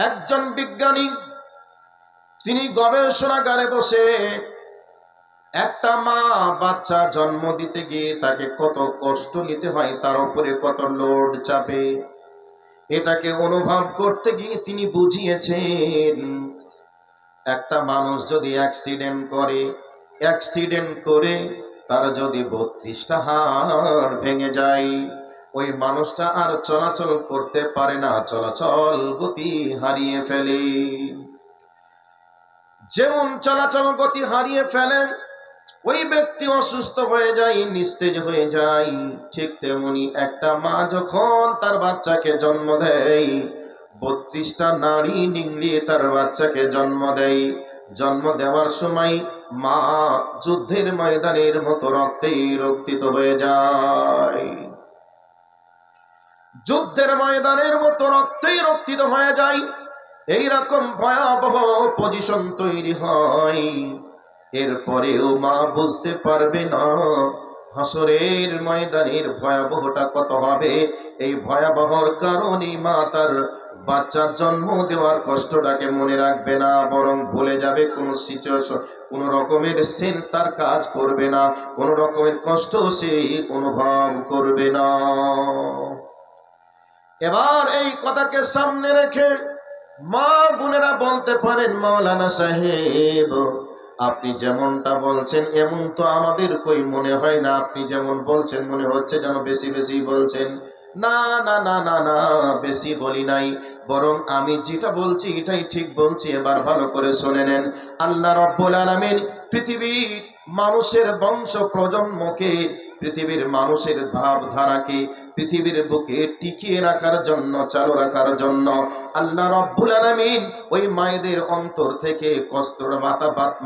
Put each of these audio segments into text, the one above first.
একজন বিজ্ঞানী তিনি গবেষণাগারে বসে একটা মা বাচ্চা জন্ম দিতে গিয়ে তাকে কত কষ্ট নিতে হয়, তার উপরে কত লোড চাপে, এটাকে অনুভব করতে গিয়ে তিনি বুঝিয়েছেন একটা মানুষ যদি অ্যাক্সিডেন্ট করে তার যদি 32টা হাড় ভেঙে যায়, ওই মানুষটা আর চলাচল করতে পারে না, চলাচল গতি হারিয়ে ফেলে। যেমন চলাচল গতি হারিয়ে ফেলেন, ওই ব্যক্তি অসুস্থ হয়ে যায়, নিস্তেজ হয়ে যায়, ঠিক তেমনি একটা মা যখন তার বাচ্চাকে জন্ম দেয়, 32টা নাড়ি নিংড়িয়ে তার বাচ্চাকে জন্ম দেয়। জন্ম দেওয়ার সময় মা যুদ্ধের ময়দানের মতো রক্তে রক্তিত হয়ে যায়, যুদ্ধের ময়দানের মতো রক্তেই রক্তিত হয়ে যায়। এইরকম ভয়াবহ পজিশন তৈরি হয়। এরপরেও মা বুঝতে পারবে না হাসরের ময়দানের ভয়াবহটা কত হবে। এই ভয়াবহর কারণে মা তার বাচ্চার জন্ম দেওয়ার কষ্টটাকে মনে রাখবে না, বরং ভুলে যাবে। কোনো সিচুয়েশন, কোনো রকমের সেন্স তার কাজ করবে না, কোনো রকমের কষ্ট সে অনুভব করবে না। এবার এই কথাকে সামনে রেখে মা বোনেরা বলতে পারেন, মাওলানা সাহেব আপনি যেমনটা বলছেন এমন তো আমাদের কই মনে হয় না, আপনি যেমন বলছেন মনে হচ্ছে যেন বেশি বেশি বলছেন। না না না না না, বেশি বলি নাই, বরং আমি যেটা বলছি এটাই ঠিক বলছি। এবার ভালো করে শুনে নেন। আল্লাহ রাব্বুল আলামিন পৃথিবীর মানুষের বংশ প্রজন্মকে, পৃথিবীর মানুষের ভাবধারাকে পৃথিবীর বুকে টিকিয়ে রাখার জন্য, চালু রাখার জন্য আল্লাহ রাব্বুল আলামিন ওই মায়েদের অন্তর থেকে কষ্টর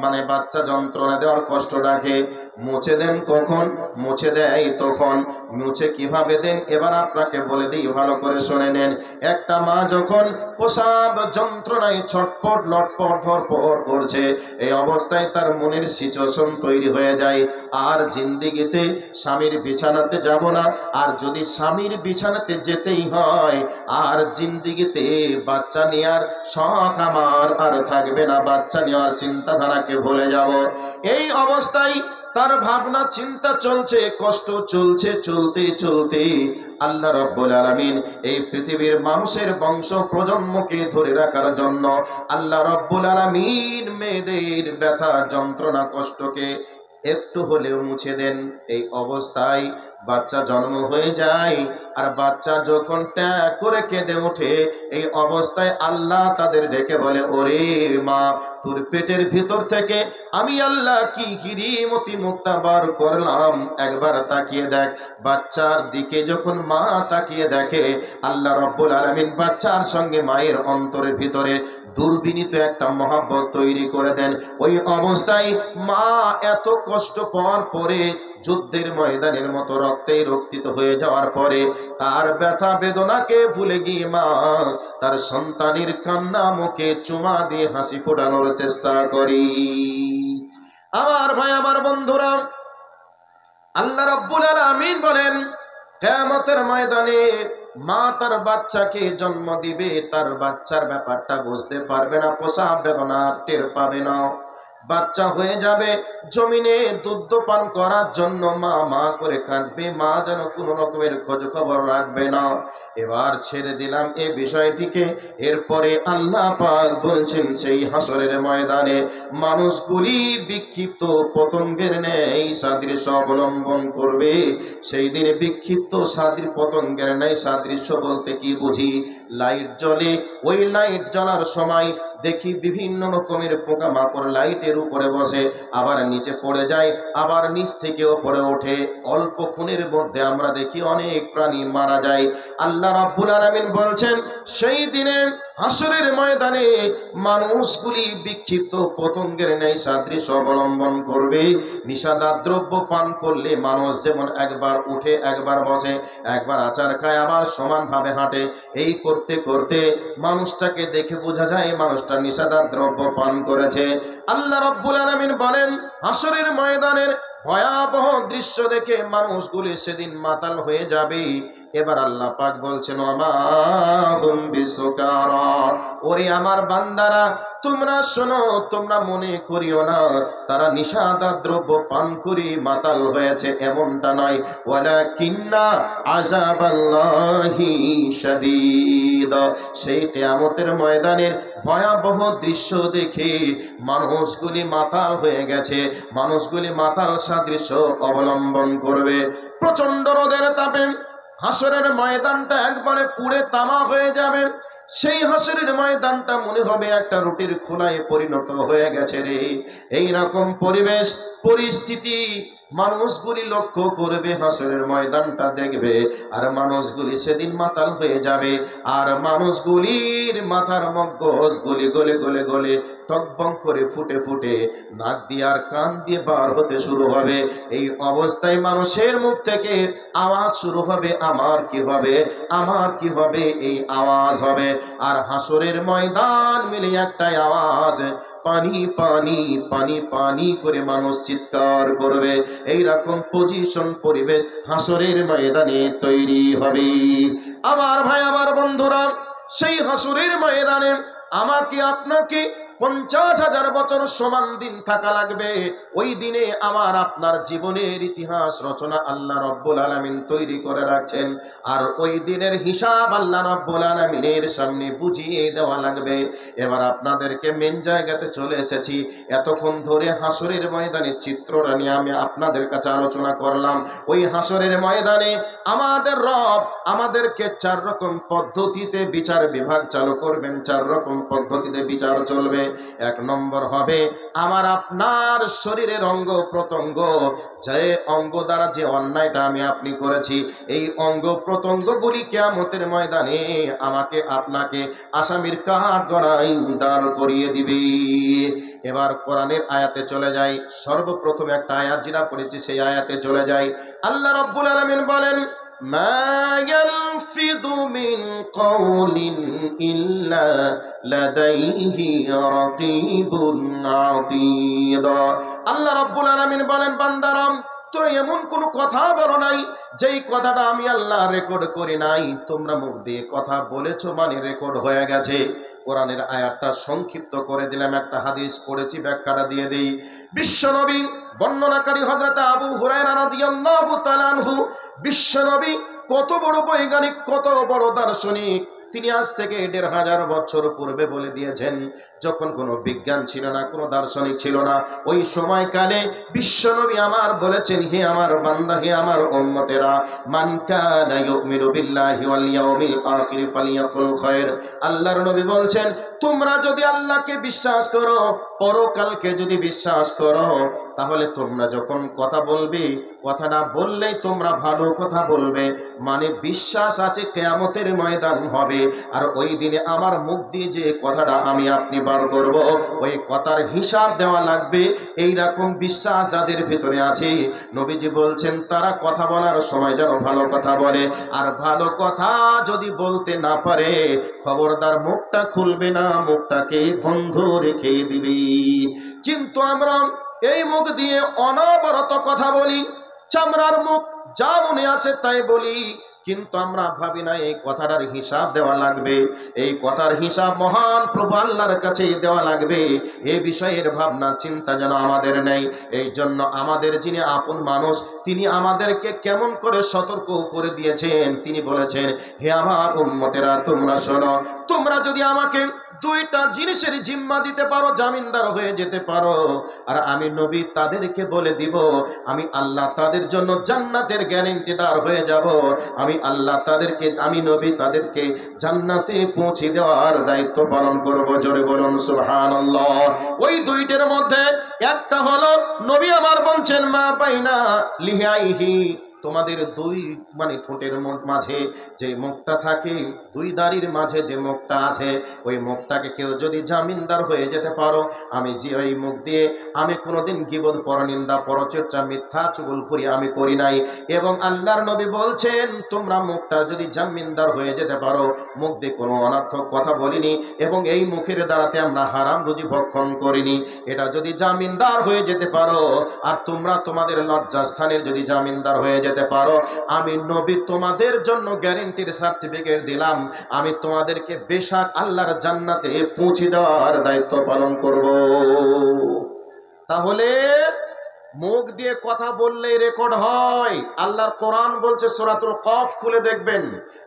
মানে বাচ্চা যন্ত্রণা দেওয়ার কষ্টটাকে মুছে দেন। কখন মুছে দেয়? তখন মুছে কিভাবে দেন এবার আপনাকে বলে দিই, ভালো করে শুনে নেন। একটা মা যখন প্রসব যন্ত্রণায় ছটপট লটপট ধরপট করছে, এই অবস্থায় তার মনের সিচুয়েশন তৈরি হয়ে যায়, আর জিন্দিগিতে স্বামীর বিছানাতে যাব না, আর যদি স্বামীর বিছানাতে যেতেই হয় আর জিন্দিগিতে বাচ্চা নেওয়ার শখ আমার আর থাকবে না, বাচ্চা নেওয়ার চিন্তাধারাকে ভুলে যাব। এই অবস্থায় তার ভাবনা চিন্তা চলছে, কষ্ট চলছে, চলতে চলতে আল্লাহ রাব্বুল আলামিন এই পৃথিবীর মানুষের বংশ প্রজন্মকে ধরে রাখার জন্য আল্লাহ রাব্বুল আলামিন মেয়েদের ব্যথা যন্ত্রণা কষ্টকে একটু হলেও মুছে দেন। এই অবস্থায় বাচ্চা জন্ম হয়ে যায়, আর বাচ্চা যখন ট্যাক করে কেঁদে ওঠে, এই অবস্থায় আল্লাহ তাদের ডেকে বলে, ওরে মা, তোর পেটের ভিতর থেকে আমি আল্লাহ কি কিরিমতি মুক্তা বার করলাম, একবার তাকিয়ে দেখ। বাচ্চার দিকে যখন মা তাকিয়ে দেখে, আল্লাহ রাব্বুল আলামিন বাচ্চার সঙ্গে মায়ের অন্তরের ভিতরে দুর্বিনীত একটা মহব্বত তৈরি করে দেন। ওই অবস্থায় মা এত কষ্ট পাওয়ার পরে, যুদ্ধের ময়দানের মতো রক্তে রক্তিত হয়ে যাওয়ার পরে, তার ব্যথা বেদনাকে ভুলে গিয়ে মা তার সন্তানের কান্না মুখে চুমা দিয়ে হাসি ফোটানোর চেষ্টা করি। আমার ভাই, আমার বন্ধুরা, আল্লাহ রাব্বুল আলামিন বলেন কিয়ামতের ময়দানে মা তার বাচ্চাকে জন্ম দিবে, তার বাচ্চার ব্যাপারটা বুঝতে পারবে না, প্রসব বেদনা টের পাবে না। বাচ্চা হয়ে যাবে, জমিনে দুধ পান করার জন্য মা মা করে কাঁদবে, মা যেন কোনো রকমের খোঁজ খবর রাখবে না। এবার ছেড়ে দিলাম এই বিষয়টিকে। এরপরে আল্লাহ পাক বলছেন সেই হাসরের ময়দানে মানুষগুলি বিক্ষিপ্ত পতঙ্গের ন্যায় সাদৃশ্য অবলম্বন করবে। সেই দিনে বিক্ষিপ্ত পতঙ্গের ন্যায় সাদৃশ্য বলতে কি বুঝি? লাইট জ্বলে, ওই লাইট জ্বলার সময় দেখি বিভিন্ন রকমের পোকামাকড় লাইটের উপরে বসে, আবার নিচে পড়ে যায়, আবার নিচ থেকে উপরে ওঠে। অল্পক্ষণের মধ্যে আমরা দেখি অনেক প্রাণী মারা যায়। আল্লাহ রাব্বুল আলামিন বলছেন সেই দিনে হাসরের ময়দানে মানুষগুলি বিক্ষিপ্ত পতঙ্গের ন্যায় সাদৃশ্য অবলম্বন করবে। নিষাদার দ্রব্য পান করলে মানুষ যেমন একবার উঠে, একবার বসে, একবার আচার খায়, আবার সমানভাবে হাঁটে, এই করতে করতে মানুষটাকে দেখে বোঝা যায় মানুষটা নিষাদার দ্রব্য পান করেছে। আল্লাহ রাব্বুল আলামিন বলেন হাসরের ময়দানের ভয়াবহ দৃশ্য দেখে মানুষগুলি সেদিন মাতাল হয়ে যাবে। এবার আল্লাহ পাক বলছেন ওমা হুম বিসুকারা, ওরে আমার বান্দারা তোমরা শোনো, তোমরা মনে করিও না তারা নিশাদার দ্রব্য পান করে মাতাল হয়েছে, এমনটা নয়। ওয়ালাকিন্না আযাবাল্লাহি শাদীদ, সেই কিয়ামতের ময়দানের ভয়াবহ দৃশ্য দেখে মানুষগুলি মাতাল হয়ে গেছে, মানুষগুলি মাতাল সাদৃশ্য অবলম্বন করবে। প্রচন্ড রোদের তাপে হাসরের ময়দানটা একবারে পুড়ে তামা হয়ে যাবে। সেই হাসরের ময়দানটা মনে হবে একটা রুটির খোলায় পরিণত হয়ে গেছে রে। এই রকম পরিবেশ পরিস্থিতি মানুষগুলি লক্ষ্য করবে, হাসরের ময়দানটা দেখবে, আর মানুষগুলি সেদিন মাতাল হয়ে যাবে, আর মানুষগুলির মাথার মগজগুলি গলে গলে গলে টকবক করে ফুটে ফুটে নাক দিয়ে আর কান দিয়ে বার হতে শুরু হবে। এই অবস্থায় মানুষের মুখ থেকে আওয়াজ শুরু হবে, আমার কি হবে, আমার কি হবে, এই আওয়াজ হবে। আর হাসরের ময়দান মিলে একটাই আওয়াজ, পানি পানি পানি পানি করে মানুষ চিৎকার করবে। এই রকম পজিশন পরিবেশ হাসরের ময়দানে তৈরি হবে। আমার ভাই, আমার বন্ধুরা, সেই হাসরের ময়দানে আমাকে আপনাকে 50,000 বছর সমান দিন থাকা লাগবে। ওই দিনে আমার আপনার জীবনের ইতিহাস রচনা আল্লাহ রব্বুল আলামিন তৈরি করে রাখছেন, আর ওই দিনের হিসাব আল্লাহ রব্বুল আলামিনের সামনে বুঝিয়ে দেওয়া লাগবে। এবার আপনাদেরকে মেন জায়গাতে চলে এসেছি। এতক্ষণ ধরে হাসরের ময়দানের চিত্রটা নিয়ে আমি আপনাদের কাছে আলোচনা করলাম। ওই হাসরের ময়দানে আমাদের রব আমাদেরকে 4 রকম পদ্ধতিতে বিচার বিভাগ চালু করবেন, 4 রকম পদ্ধতিতে বিচার চলবে। 1 নম্বর হবে আমার আপনার শরীরের অঙ্গ প্রত্যঙ্গ, যে অঙ্গ দ্বারা যে অন্যায়টা আমি আপনি করেছি, এই অঙ্গ প্রত্যঙ্গগুলি কিয়ামতের ময়দানে আমাকে আপনাকে আসামির কাঠগড়ায় দাঁড় করিয়ে দিবে। এবার কোরআনের আয়াতে চলে যাই। সর্বপ্রথম একটা আয়াত যেটা পড়েছি সেই আয়াতে চলে যাই। আল্লাহ রাব্বুল আলামিন বলেন মা ইয়ালফিযু মিন কাওলিন ইল্লা লাদাইহি রাকীবুন আতীদ। আল্লাহ রাব্বুল আলামিন বলেন বান্দারা, তোর এমন কোনো কথা বলো নাই যেই কথাটা আমি আল্লাহ রেকর্ড করি নাই। তোমরা মুখ দিয়ে কথা বলেছো মানে রেকর্ড হয়ে গেছে। কোরআনের আয়াতটা সংক্ষিপ্ত করে দিলাম, একটা হাদিস পড়েছি, ব্যাখ্যাটা দিয়ে দেই। বিশ্বনবী বর্ণনাকারী হযরত আবু হুরায়রা রাদিয়াল্লাহু তাআলা আনহু, বিশ্বনবী কত বড় বৈজ্ঞানিক, কত বড় দার্শনিক, তিনি আজ থেকে 1500 বছর পূর্বে বলে দিয়েছেন, যখন কোনো বিজ্ঞান ছিল না, কোনো দার্শনিক ছিল না, ওই সময়কালে বিশ্বনবী আমার বলেছেন, হে আমার বান্দা, হে আমার উম্মতেরা, মান কানা ইউমিনু বিল্লাহি ওয়াল ইয়াউমিল আখির ফালিয়াকুল খায়র। আল্লাহর নবী বলছেন, তোমরা যদি আল্লাহকে বিশ্বাস করো, পরকালকে যদি বিশ্বাস করো, তাহলে তোমরা যখন কথা বলবে, কথাটা বললেই তোমরা ভালো কথা বলবে, মানে বিশ্বাস আছে কিয়ামতের ময়দান হবে, আর ওই দিনে আমার মুখ দিয়ে যে কথাটা আমি আপনি বার করব, ওই কথার হিসাব দেওয়া লাগবে। এই রকম বিশ্বাস যাদের ভিতরে আছে, নবীজি বলছেন তারা কথা বলার সময় যেন ভালো কথা বলে, আর ভালো কথা যদি বলতে না পারে খবরদার মুখটা খুলবে না, মুখটাকে বন্ধ রেখে দিবি। কিন্তু আমরা এই মুখ দিয়ে অনবরত কথা বলি, চামড়ার মুখ, যা মনে আসে তাই বলি, কিন্তু আমরা ভাবি না এই কথাটার হিসাব দেওয়া লাগবে, এই কথার হিসাব মহান প্রভু আল্লাহর কাছে দেওয়া লাগবে। এই বিষয়ের ভাবনা চিন্তা যেন আমাদের নেই। এই জন্য আমাদের যিনি আপন মানুষ, তিনি আমাদেরকে কেমন করে সতর্ক করে দিয়েছেন। তিনি বলেছেন, হে আমার উম্মতেরা, তোমরা শোনো, তোমরা যদি আমাকে 2টা জিনিসের জিম্মা দিতে পারো, জামিনদার হয়ে যেতে পারো, আর আমি নবী তাদেরকে বলে দিব, আমি আল্লাহ তাদের জন্য জান্নাতের গ্যারান্টিদার হয়ে যাব। আমি আল্লাহ তাদেরকে, আমি নবী তাদেরকে জান্নাতে পৌঁছে দেওয়ার দায়িত্ব পালন করব। জোরে বলুন সুবহানাল্লাহ। ওই 2টার মধ্যে একটা হলো, নবী আমার বলছেন, মা বাইনা লিহাইহি, তোমাদের 2 মানে ঠোঁটের মাঝে যে মুখটা থাকে, 2 দাড়ির মাঝে যে মুখটা আছে, ওই মুখটাকে কেউ যদি জামিনদার হয়ে যেতে পারো, আমি যে ওই মুখ দিয়ে আমি কোনোদিন গীবত, পরনিন্দা, পরচর্চা, মিথ্যা চুগলখড়ি আমি করি নাই, এবং আল্লাহর নবী বলছেন তোমরা মুখটা যদি জামিনদার হয়ে যেতে পারো, মুখ দিয়ে কোনো অনর্থক কথা বলিনি, এবং এই মুখের দ্বারাতে আমরা হারাম রুজি ভক্ষণ করিনি, এটা যদি জামিনদার হয়ে যেতে পারো, আর তোমরা তোমাদের লজ্জাস্থানের যদি জামিনদার হয়ে যেতে যেতে পারো, আমি নবী তোমাদের জন্য গ্যারেন্টির সার্টিফিকেট দিলাম, আমি তোমাদেরকে বেশক আল্লাহর জান্নাতে পৌঁছে দেওয়ার দায়িত্ব পালন করব। তাহলে মুখ দিয়ে কথা বললেই রেকর্ড হয়। আল্লাহর কোরআন বলছে, সূরাতুল কফ খুলে দেখবেন,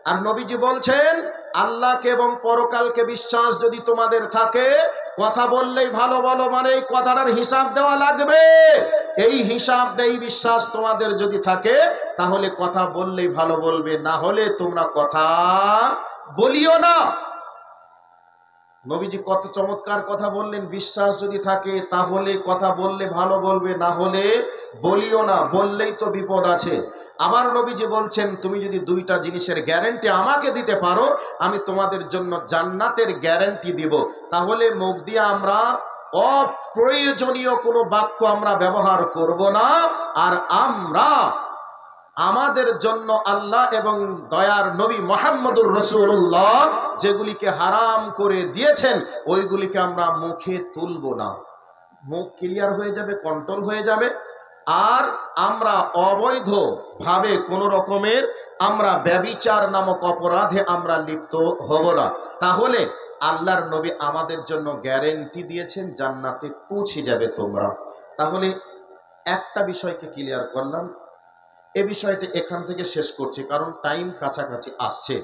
আর নবীজি বলছেন আল্লাহকে এবং পরকালকে বিশ্বাস যদি তোমাদের থাকে, কথা বললেই ভালো বলো, মানে এই কথাটার হিসাব দেওয়া লাগবে। এই হিসাব এই বিশ্বাস তোমাদের যদি থাকে, তাহলে কথা বললেই ভালো বলবে, না হলে তোমরা কথা বলিও না। নবীজি কত চমৎকার কথা বললেন, বিশ্বাস যদি থাকে তাহলে কথা বললে ভালো বলবে, না হলে বলিও না, বললেই তো বিপদ আছে। আবার নবীজি বলছেন, তুমি যদি দুইটা জিনিসের গ্যারান্টি আমাকে দিতে পারো, আমি তোমাদের জন্য জান্নাতের গ্যারান্টি দিব। তাহলে মুখ দিয়ে আমরা অপ্রয়োজনীয় কোনো বাক্য আমরা ব্যবহার করব না, আর আমরা আমাদের জন্য আল্লাহ এবং দয়ার নবী মুহাম্মদুর রাসূলুল্লাহ যেগুলিকে হারাম করে দিয়েছেন, ওইগুলিকে আমরা মুখে তুলব না। মুখ ক্লিয়ার হয়ে যাবে, কন্ট্রোল হয়ে যাবে। আর আমরা অবৈধ ভাবে কোন রকমের আমরা ব্যভিচার নামক অপরাধে আমরা লিপ্ত হব না। তাহলে আল্লাহর নবী আমাদের জন্য গ্যারান্টি দিয়েছেন, জান্নাতে পৌঁছে যাবে তোমরা। তাহলে একটা বিষয়কে ক্লিয়ার করলাম, এ বিষয়টা এখান থেকে শেষ করছি, কারণ টাইম কাছাকাছি আসছে।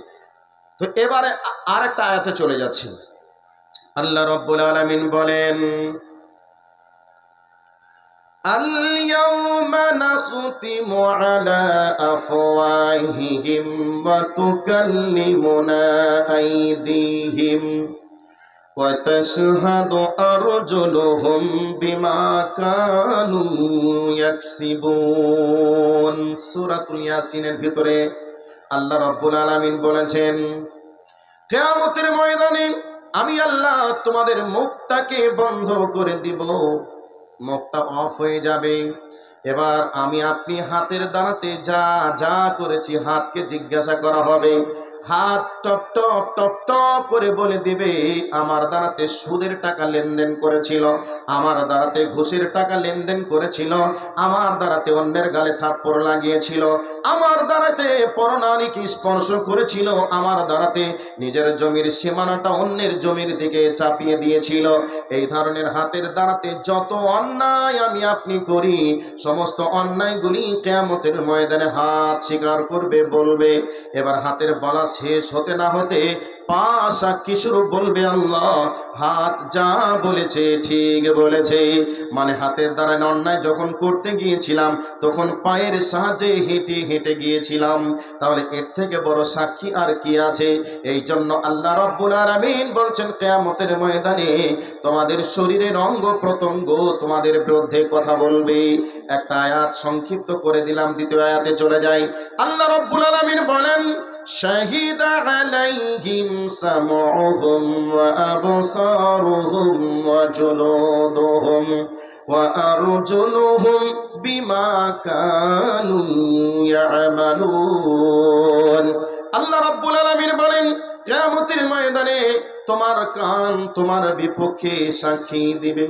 তো এবারে আরেকটা আয়াতে চলে যাচ্ছি। আল্লাহ রাব্বুল আলামিন বলেন, আল-ইয়াওমা নাখতিমু আলা আফওয়াহিহিম ওয়া তুকাল্লিমুনা আইদিহিম ওয়া তাশহাদু আরজুলুহুম বিমা কানু ইয়াকসিবুন। সূরাতুল ইয়াসিনের ভিতরে আল্লাহ রাব্বুল আলামিন বলেছেন, কিয়ামতের ময়দানে আমি আল্লাহ তোমাদের মুখটাকে বন্ধ করে দিব, মুখটা অফ হয়ে যাবে। এবার আমি আপনি হাতের দাঁড়াতে যা যা করেছি, হাতকে জিজ্ঞাসা করা হবে। হাত টপ টপ টপ টপ করে বলে দিবে, আমার দ্বারাতে সুদের টাকা লেনদেন করেছিল, আমার দ্বারাতে ঘুষের টাকা লেনদেন করেছিল, আমার দ্বারাতে অন্যের গালে থাপ্পড় লাগিয়েছিল, আমার দ্বারাতে পরনারীকে স্পর্শ করেছিল, আমার দ্বারাতে নিজের জমির সীমানাটা অন্যের জমির দিকে চাপিয়ে দিয়েছিল। এই ধরনের হাতের দ্বারাতে যত অন্যায় আমি আপনি করি, সমস্ত অন্যায়গুলি কিয়ামতের ময়দানে হাত স্বীকার করবে, বলবে। এবার হাতের বলা শেষ হতে না হতে পাঁচ সাক্ষী শুরু বলবে, আল্লাহ হাত যা বলেছে ঠিক বলেছে। মানে হাতের দ্বারা অন্যায় যখন করতে গিয়েছিলাম, তখন পায়ের সাহায্যে হেঁটে হেঁটে গিয়েছিলাম। তাহলে এর থেকে বড় সাক্ষী আর কি আছে? এই জন্য আল্লাহ রাব্বুল আলামিন বলছেন, কিয়ামতের ময়দানে তোমাদের শরীরের অঙ্গ প্রত্যঙ্গ তোমাদের বিরুদ্ধে কথা বলবে। একটা আয়াত সংক্ষিপ্ত করে দিলাম, দ্বিতীয় আয়াতে চলে যাই। আল্লাহ রাব্বুল আলামিন বলেন, শাহিদা আলাইহিম সামউহুম ওয়া আবসারুহুম ওয়া জুলুদুহুম ওয়া আরজুলুহুম বিমা কানু ইয়ামালুন। আল্লাহ রাব্বুল আলামিন বলেন, কিয়ামতের ময়দানে তোমার কান তোমার বিপক্ষে সাক্ষী দিবে।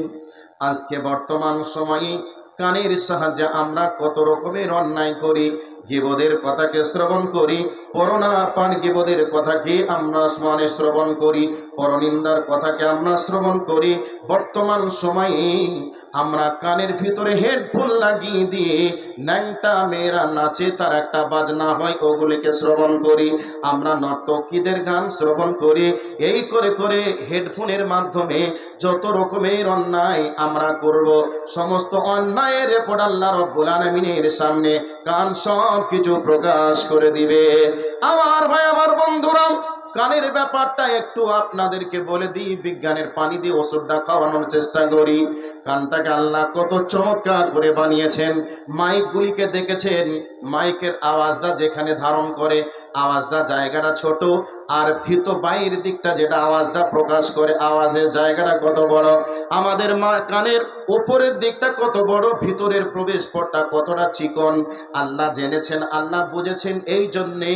আজকে বর্তমান সময়ে কানের সাহায্যে আমরা কত রকমের অন্যায় করি। গীবতের কথাকে শ্রবণ করি, গীবতের কথাকে আমরা মনে শ্রবণ করি, পরনিন্দার কথাকে আমরা শ্রবণ করি। বর্তমান সময়ে আমরা কানের ভিতরে হেডফোন লাগিয়ে দিয়ে ন্যাংটা মেয়েরা নাচে, তার একটা বাজনা হয়, ওগুলিকে শ্রবণ করি। আমরা নর্তকীদের গান শ্রবণ করি। এই করে করে হেডফোনের মাধ্যমে যত রকমের অন্যায় আমরা করব, সমস্ত অন্যায়ের রেকর্ড আল্লাহ রাব্বুল আলামিনের সামনে কান সব কিছু প্রকাশ করে দিবে। আমার ভাই, আমার বন্ধুরা, কানের ব্যাপারটা একটু আপনাদেরকে বলে দিই। বিজ্ঞানের পানি দিয়ে ওষুধটা খাওয়ানোর চেষ্টা করি। কানটাকে আল্লাহ কত চমৎকার করে বানিয়েছেন। মাইকগুলিকে দেখেছেন, মাইকের আওয়াজটা যেখানে ধারণ করে, আওয়াজটা জায়গাটা ছোট, আর বাইরের দিকটা যেটা আওয়াজটা প্রকাশ করে, আওয়াজের জায়গাটা কত বড়। আমাদের কানের উপরের দিকটা কত বড়, ভিতরের প্রবেশ পথটা কতটা চিকন। আল্লাহ জেনেছেন, আল্লাহ বুঝেছেন, এই জন্যে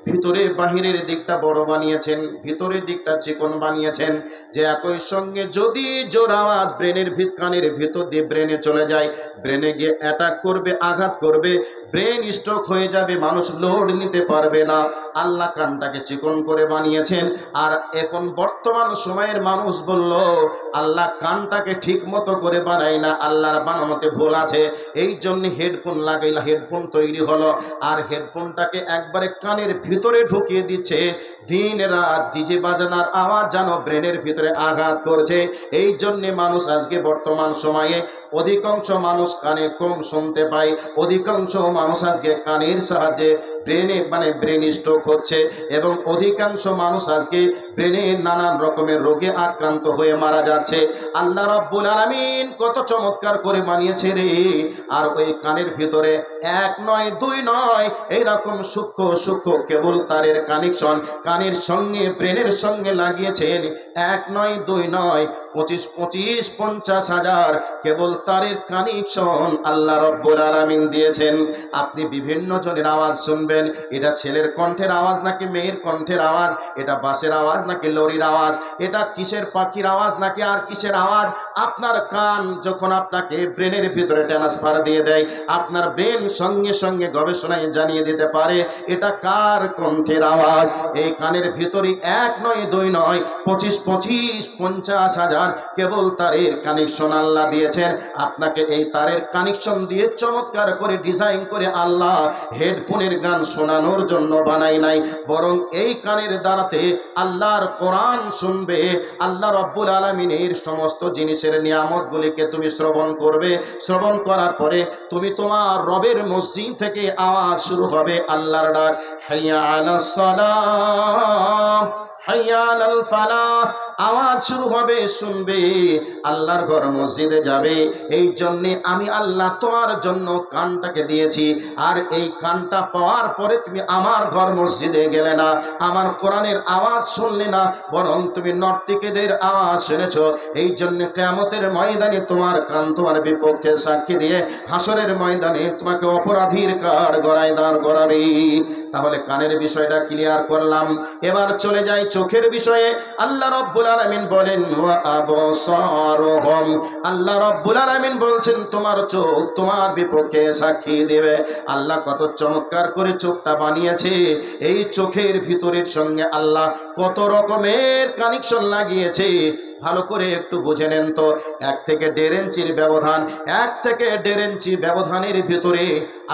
ভিতরের বাহিরের দিকটা বড় বানিয়েছেন, ভিতরের দিকটা চিকন বানিয়েছেন, যে একই সঙ্গে যদি জোর আওয়াজ কানের ভিতর দিয়ে ব্রেনে চলে যায়, ব্রেনে গিয়ে অ্যাটাক করবে, আঘাত করবে, ব্রেন স্ট্রোক হয়ে যাবে, মানুষ লোড নিতে পারবে না। আল্লাহ কানটাকে চিকন করে বানিয়েছেন। আর এখন বর্তমান সময়ের মানুষ বলল আল্লাহ কানটাকে ঠিক মতো করে বানায় না, আল্লাহর বানানোতে ভুল আছে, এই জন্য হেডফোন লাগাইলা, হেডফোন তৈরি হলো। আর হেডফোনটাকে একবারে কানের ভিতরে ঢুকিয়ে দিচ্ছে, দিন রাত ডিজে বাজানোর আওয়াজ যেন ব্রেনের ভিতরে আঘাত করছে। এই জন্যে মানুষ আজকে বর্তমান সময়ে অধিকাংশ মানুষ কানে কম শুনতে পায়, অধিকাংশ মানুষ আজকে কানের সাহায্যে ব্রেন স্ট্রোক হচ্ছে, এবং অধিকাংশ মানুষ আজকে ব্রেনের নানান রকমের রোগে আক্রান্ত হয়ে মারা যাচ্ছে। আল্লাহ রাব্বুল আলামিন কত চমৎকার করে বানিয়েছে রে। আর ওই কানের ভিতরে এক নয় দুই নয় এইরকম সূক্ষ্ম সূক্ষ্ম কেবল তারের কানেকশন কানের সঙ্গে ব্রেনের সঙ্গে লাগিয়েছেন। এক নয় দুই নয় 25-50 হাজার কেবল তারের কানেকশন আল্লাহ রাব্বুল আলামিন দিয়েছেন। আপনি বিভিন্ন জনের আওয়াজ শুনবেন, এটা ছেলের কণ্ঠের আওয়াজ নাকি মেয়ের কণ্ঠের আওয়াজ, এটা বাসের আওয়াজ নাকি লরির আওয়াজ, এটা কিসের পাখির আওয়াজ নাকি আর কিসের আওয়াজ। আপনার কান যখন আপনাকে ব্রেনের ভিতরে ট্রান্সফার দিয়ে দেয়, আপনার ব্রেন সঙ্গে সঙ্গে গবেষণায় জানিয়ে দিতে পারে এটা কার কণ্ঠের আওয়াজ। এই কানের ভিতরে এক নয় দুই নয় 25-50 হাজার কেবল তারের কানেকশন আল্লাহ দিয়েছেন। আপনাকে এই তারের কানেকশন দিয়ে চমৎকার করে ডিজাইন করে আল্লাহ হেডফোনের গান শোনানোর জন্য বানাই নাই, বরং এই কানের দ্বারাতে আল্লাহর কোরআন শুনবে। আল্লাহ রাব্বুল আলামিনের সমস্ত জিনিসের নিয়ামতগুলিকে তুমি শ্রবণ করবে। শ্রবণ করার পরে তুমি তোমার রবের মসজিদ থেকে আওয়াজ শুরু হবে আল্লাহর ডাক, হাইয়া আলাস সালাহ হাইয়া আলাল ফালাহ, আওয়াজ শুরু হবে, শুনবে। আল্লাহর ঘর মসজিদে যাবে। এই জন্যে আমি আল্লাহ তোমার জন্য কানটাকে দিয়েছি। আর এই কানটা পাওয়ার পরে তুমি আমার ঘর মসজিদে গেলে না, আমার কোরআনের আওয়াজ শুনলে না, বরং তুমি নর্তকীদের আওয়াজ শুনেছ। এই জন্য কিয়ামতের ময়দানে তোমার কান তোমার বিপক্ষে সাক্ষী দিয়ে হাসরের ময়দানে তোমাকে অপরাধীর কাঠ গড়ায় দাঁড় করাবে। তাহলে কানের বিষয়টা ক্লিয়ার করলাম। এবার চলে যাই চোখের বিষয়ে। আল্লাহ রাব্বুল আলামিন বলেন ওয়া আবসারুহুম, আল্লাহ রাব্বুল আলামিন বলছেন তোমার চোখ তোমার বিপক্ষে সাক্ষী দেবে। আল্লাহ কত চমৎকার করে চোখটা বানিয়েছে। এই চোখের ভিতরের সঙ্গে আল্লাহ কত রকমের কানেকশন লাগিয়েছে, ভালো করে একটু বুঝে নেন তো। 1 থেকে 1.5 ইঞ্চির ব্যবধান, 1 থেকে 1.5 ইঞ্চি ব্যবধানের ভিতরে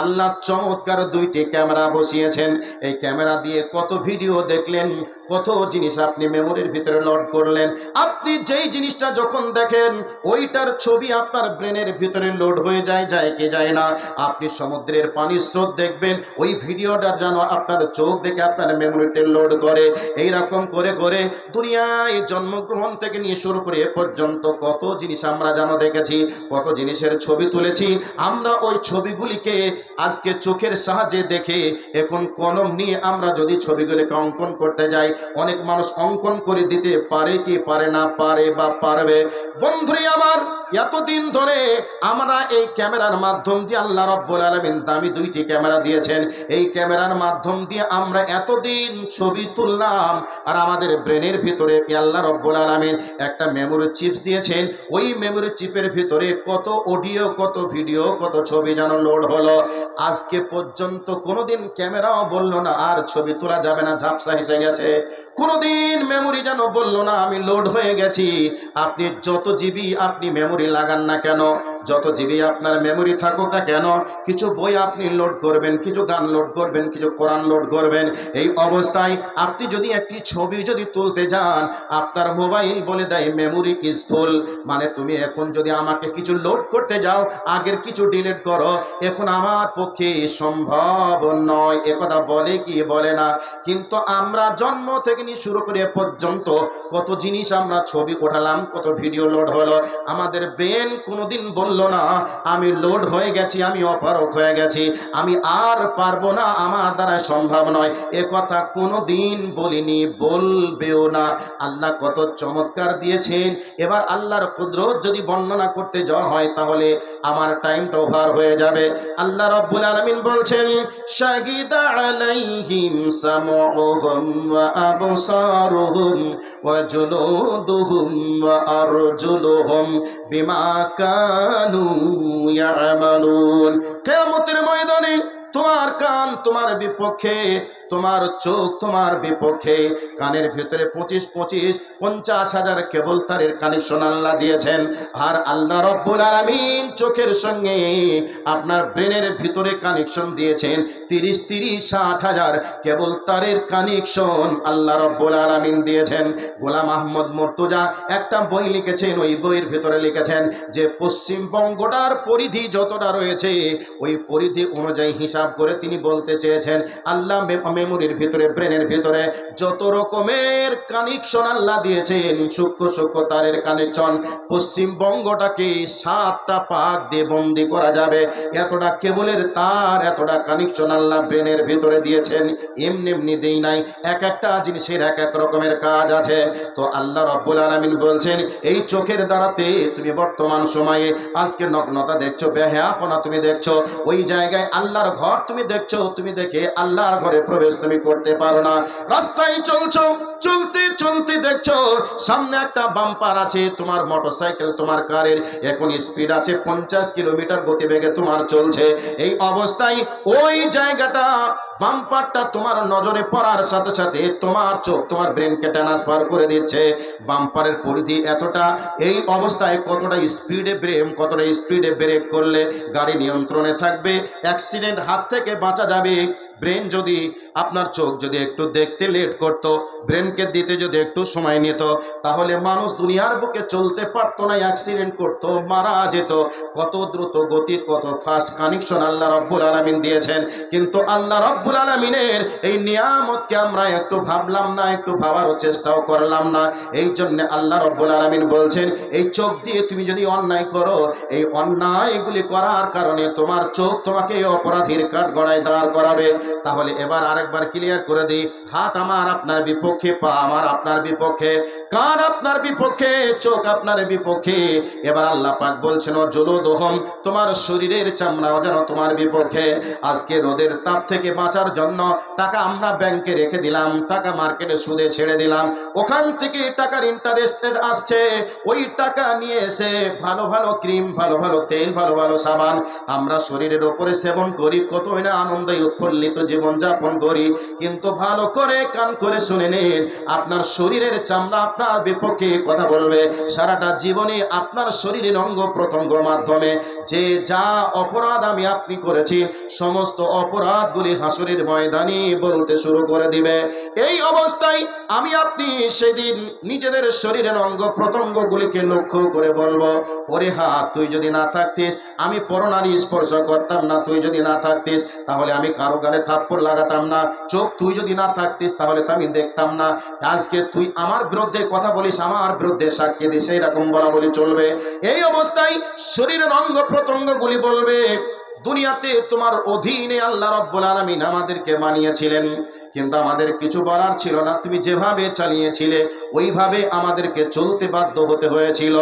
আল্লাহ চমৎকার 2টি ক্যামেরা বসিয়েছেন। এই ক্যামেরা দিয়ে কত ভিডিও দেখলেন, কত জিনিস আপনি মেমোরির ভিতরে লোড করলেন। আপনি যেই জিনিসটা যখন দেখেন ওইটার ছবি আপনার ব্রেনের ভিতরে লোড হয়ে যায়, যায় কি যায় না। আপনি সমুদ্রের পানির স্রোত দেখবেন, ওই ভিডিওটা যেন আপনার চোখ দেখে আপনার মেমোরিতে লোড করে। এইরকম করে করে দুনিয়ায় জন্মগ্রহণ থেকে নিয়ে শুরু করে এ পর্যন্ত কত জিনিস আমরা যেন দেখেছি, কত জিনিসের ছবি তুলেছি। আমরা ওই ছবিগুলিকে আজকে চোখের সাহায্যে দেখে এখন কলম নিয়ে আমরা যদি ছবিগুলিকে অঙ্কন করতে যাই, অনেক মানুষ অঙ্কন করে দিতে পারে কি পারে না, পারে বা পারবে। বন্ধুরা আমার, এতদিন ধরে আমরা এই ক্যামেরার মাধ্যম দিয়ে আল্লাহ রাব্বুল আলামিন দামি 2টি ক্যামেরা দিয়েছেন। এই ক্যামেরার মাধ্যম দিয়ে আমরা এতদিন ছবি তুললাম। আর আমাদের ব্রেনের ভিতরে আল্লাহ রাব্বুল আলামিন একটা মেমোরি চিপস দিয়েছেন। ওই মেমোরি চিপের ভিতরে কত অডিও, কত ভিডিও, কত ছবি যেন লোড হলো। আজকে পর্যন্ত কোনোদিন ক্যামেরাও বললো না আর ছবি তোলা যাবে না, ঝাপসা এসে গেছে। কোনোদিন মেমোরি যেন বললো না আমি লোড হয়ে গেছি। আপনি যত জিবি আপনি মেমোরি লাগান না কেন, যত জিবি আপনার মেমোরি থাকুক না কেন, কিছু বই আপনি লোড করবেন, কিছু গান লোড করবেন, কিছু কোরআন লোড করবেন। এই অবস্থায় আপনি যদি একটি ছবি যদি তুলতে যান, আপনার মোবাইল বলে দেয় মেমোরি ইজ ফুল, মানে তুমি এখন যদি আমাকে কিছু লোড করতে যাও আগের কিছু ডিলিট করো, এখন আমার পক্ষে সম্ভব নয়। একথা বলে কি বলে না? কিন্তু আমরা জন্ম থেকে নিয়ে শুরু করে পর্যন্ত কত জিনিস আমরা ছবি ওঠালাম, কত ভিডিও লোড হলো। আমাদের ব্রেন কোনোদিন বলল না আমি লোড হয়ে গেছি, আমি অপারক হয়ে গেছি, আমি আর পারবো না, আমার দ্বারা সম্ভব নয়। একথা কোনোদিন বলিনি, বলবেও না। আল্লাহ কত চমৎকার দিয়েছেন। এবার আল্লাহর কুদরত যদি বর্ণনা করতে যাওয়া হয় তাহলে আমার টাইমটা ওভার হয়ে যাবে। আল্লাহ রাব্বুল আলামিন বলছেন শাহিদা আলাইহিম সামউহুম ওয়া আবসারুহুম ওয়া জুলুদুহুম ওয়া আরজুলুহুম বিমা কানু ইয়ামালুন। কিয়ামতের ময়দানে তোমার কান তোমার বিপক্ষে, তোমার চোখ তোমার বিপক্ষে। কানের ভিতরে 50,000 কেবল তারের কানেকশন আল্লাহ দিয়েছেন। আর আল্লাহ রব্বুল আলামিন চোখের সঙ্গে আপনার ব্রেনের ভিতরে কানেকশন দিয়েছেন 30,000 কেবল তারের কানেকশন আল্লাহ রব্বুল আলামিন দিয়েছেন। গোলাম আহমদ মুর্তজা একটা বই লিখেছেন, ওই বইয়ের ভিতরে লিখেছেন যে পশ্চিমবঙ্গটার পরিধি যতটা রয়েছে ওই পরিধি অনুযায়ী হিসাব করে তিনি বলতে চেয়েছেন আল্লাহ মেমোরির ভিতরে, ব্রেনের ভিতরে যত রকমের কানেকশন আল্লাহ দিয়েছেন, সূক্ষ্ম সূক্ষ্ম তারের কানেকশন, পশ্চিমবঙ্গটাকে 7টা পাক দিয়ে বন্দি করা যাবে। এতটা কেবলের তার, এতটা কানেকশন আল্লাহ ব্রেনের ভিতরে দিয়েছেন। এমনি এমনি দেই নাই, এক একটা জিনিসের এক এক রকমের কাজ আছে। তো আল্লাহ রাব্বুল আলামিন বলছেন এই চোখের দ্বারাতে তুমি বর্তমান সময়ে আজকে নগ্নতা দেখছো, বেহায়াপনা তুমি দেখছো, ওই জায়গায় আল্লাহর ঘর তুমি দেখছো, তুমি দেখে আল্লাহর ঘরে প্রবেশ তুমি করতে পারো না। রাস্তায় চলছো, চলতে চলতে দেখছো সামনে একটা বাম্পার আছে, তোমার মোটরসাইকেল তোমার কারের এখন স্পিড আছে 50 কিলোমিটার গতিবেগে তোমার চলছে। এই অবস্থায় ওই জায়গাটা বাম্পারটা তোমার নজরে পড়ার সাথে সাথে তোমার চোখ তোমার ব্রেনকে ট্রান্সফার করে দিচ্ছে। বাম্পারের পরিধি এতটা, এই অবস্থায় কতটা স্পিডে ব্রেক, কতটা স্পিডে ব্রেক করলে গাড়ি নিয়ন্ত্রণে থাকবে, অ্যাক্সিডেন্ট হাত থেকে বাঁচা যাবে। ব্রেন যদি আপনার চোখ যদি একটু দেখতে লেট করত, ব্রেনকে দিতে যদি একটু সময় নিত, তাহলে মানুষ দুনিয়ার বুকে চলতে পারতো না, অ্যাক্সিডেন্ট করত, মারা যেত। কত দ্রুত গতির, কত ফাস্ট কানেকশন আল্লাহ রব্বুল আলামিন দিয়েছেন। কিন্তু আল্লাহ রব্বুল আলামিনের এই নিয়ামতকে আমরা একটু ভাবলাম না, একটু ভাবারও চেষ্টাও করলাম না। এই জন্য আল্লাহ রব্বুল আলামিন বলছেন এই চোখ দিয়ে তুমি যদি অন্যায় করো, এই অন্যায়গুলি করার কারণে তোমার চোখ তোমাকে অপরাধীর কাঠগড়ায় দাঁড় করাবে। তাহলে এবার আরেকবার ক্লিয়ার করে দিই, হাত আমার আপনার বিপক্ষে, পা আমার আপনার বিপক্ষে, কান আপনার বিপক্ষে, চোখ আপনার বিপক্ষে। এবার আল্লাহ পাক বলছেন ও জুলুদুহুম, তোমার শরীরের চামড়াও যেন তোমার বিপক্ষে। আজকে রোদের তাপ থেকে বাঁচার জন্য টাকা আমরা ব্যাংকে রেখে দিলাম, টাকা মার্কেটে সুদে ছেড়ে দিলাম, ওখান থেকে টাকার ইন্টারেস্টেড আসছে, ওই টাকা নিয়ে এসে ভালো ভালো ক্রিম, ভালো ভালো তেল, ভালো ভালো সাবান আমরা শরীরের ওপরে সেবন করি, কতই না আনন্দে উৎফুল্লিত জীবন যাপন করি। কিন্তু ভালো করে কান করে শুনে নিন, আপনার শরীরের চামড়া আপনার বিপক্ষে কথা বলবে। সারাটা জীবনে আপনার শরীরের অঙ্গ প্রত্যঙ্গ মাধ্যমে যে যা অপরাধ আমি আপনি করেছি, সমস্ত অপরাধগুলি হাসরের ময়দানে বলতে শুরু করে দিবে। এই অবস্থায় আমি আপনি সেদিন নিজেদের শরীরের অঙ্গ প্রত্যঙ্গগুলিকে লক্ষ্য করে বলবো, ওরে হাত তুই যদি না থাকতিস আমি পরনারী স্পর্শ করতাম না, তুই যদি না থাকতিস তাহলে আমি কারো গালে থাপ্পড় লাগাতাম না, চোখ তুই যদি না থাকতিস তাহলে তো আমি দেখতাম না, আজকে তুই আমার বিরুদ্ধে কথা বলিস, আমার বিরুদ্ধে সাক্ষী দিস, এইরকম বলা বলি চলবে। এই অবস্থায় শরীরের অঙ্গ প্রত্যঙ্গগুলি বলবে দুনিয়াতে তোমার অধীনে আল্লাহ রাব্বুল আলামিন আমাদেরকে বানিয়েছিলেন, কিন্তু আমাদের কিছু বলার ছিল না, তুমি যেভাবে চালিয়েছিলে ওইভাবে আমাদেরকে চলতে বাধ্য হতে হয়েছিল।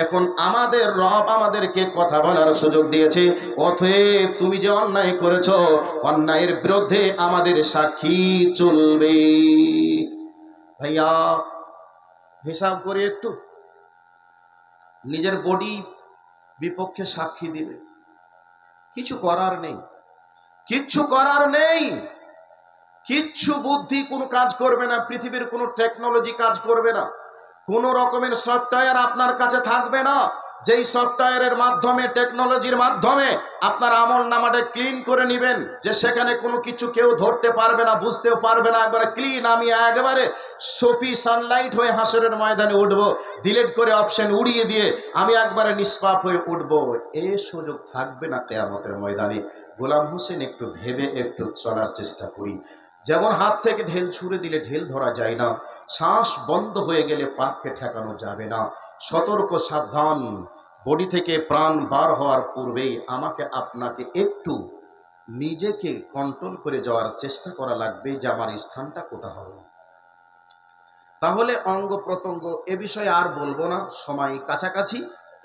এখন আমাদের রব আমাদেরকে কথা বলার সুযোগ দিয়েছে, অতএব তুমি যে অন্যায় করেছো, অন্যায়ের বিরুদ্ধে আমাদের সাক্ষী চলবে। ভাইয়া হিসাব করে একটু নিজের বডি বিপক্ষে সাক্ষী দিবে, কিছু করার নেই, কিচ্ছু করার নেই, কিচ্ছু বুদ্ধি কোনো কাজ করবে না, পৃথিবীর কোনো টেকনোলজি কাজ করবে না, কোনো রকমের সফটওয়্যার আপনার কাছে থাকবে না যেই সফটওয়্যারের মাধ্যমে, টেকনোলজির মাধ্যমে আপনার আমল নামাটা ক্লিন করে নেবেন, যে সেখানে কোনো কিছু কেউ ধরতে পারবে না, বুঝতেও পারবে না, একবারে ক্লিন, আমি একবারে সোফি সানলাইট হয়ে হাসরের ময়দানে উঠবো, ডিলিট করে অপশন উড়িয়ে দিয়ে আমি একবারে নিষ্পাপ হয়ে উঠবো, এই সুযোগ থাকবে না কিয়ামতের ময়দানে। গোলাম হোসেন একটু ভেবে একটু চলার চেষ্টা করি। যেমন হাত থেকে ঢেল ছুঁড়ে দিলে ঢেল ধরা যায় না, শ্বাস বন্ধ হয়ে গেলে পাককে ঠেকানো যাবে না। সতর্ক সাবধান, বডি থেকে প্রাণ বার হওয়ার পূর্বেই আমাকে আপনাকে একটু নিজেকে কন্ট্রোল করে যাওয়ার চেষ্টা করা লাগবে যে আমার স্থানটা কোথা হবে। তাহলে অঙ্গ প্রত্যঙ্গ এ বিষয়ে আর বলবো না, সময় কাছাকাছি।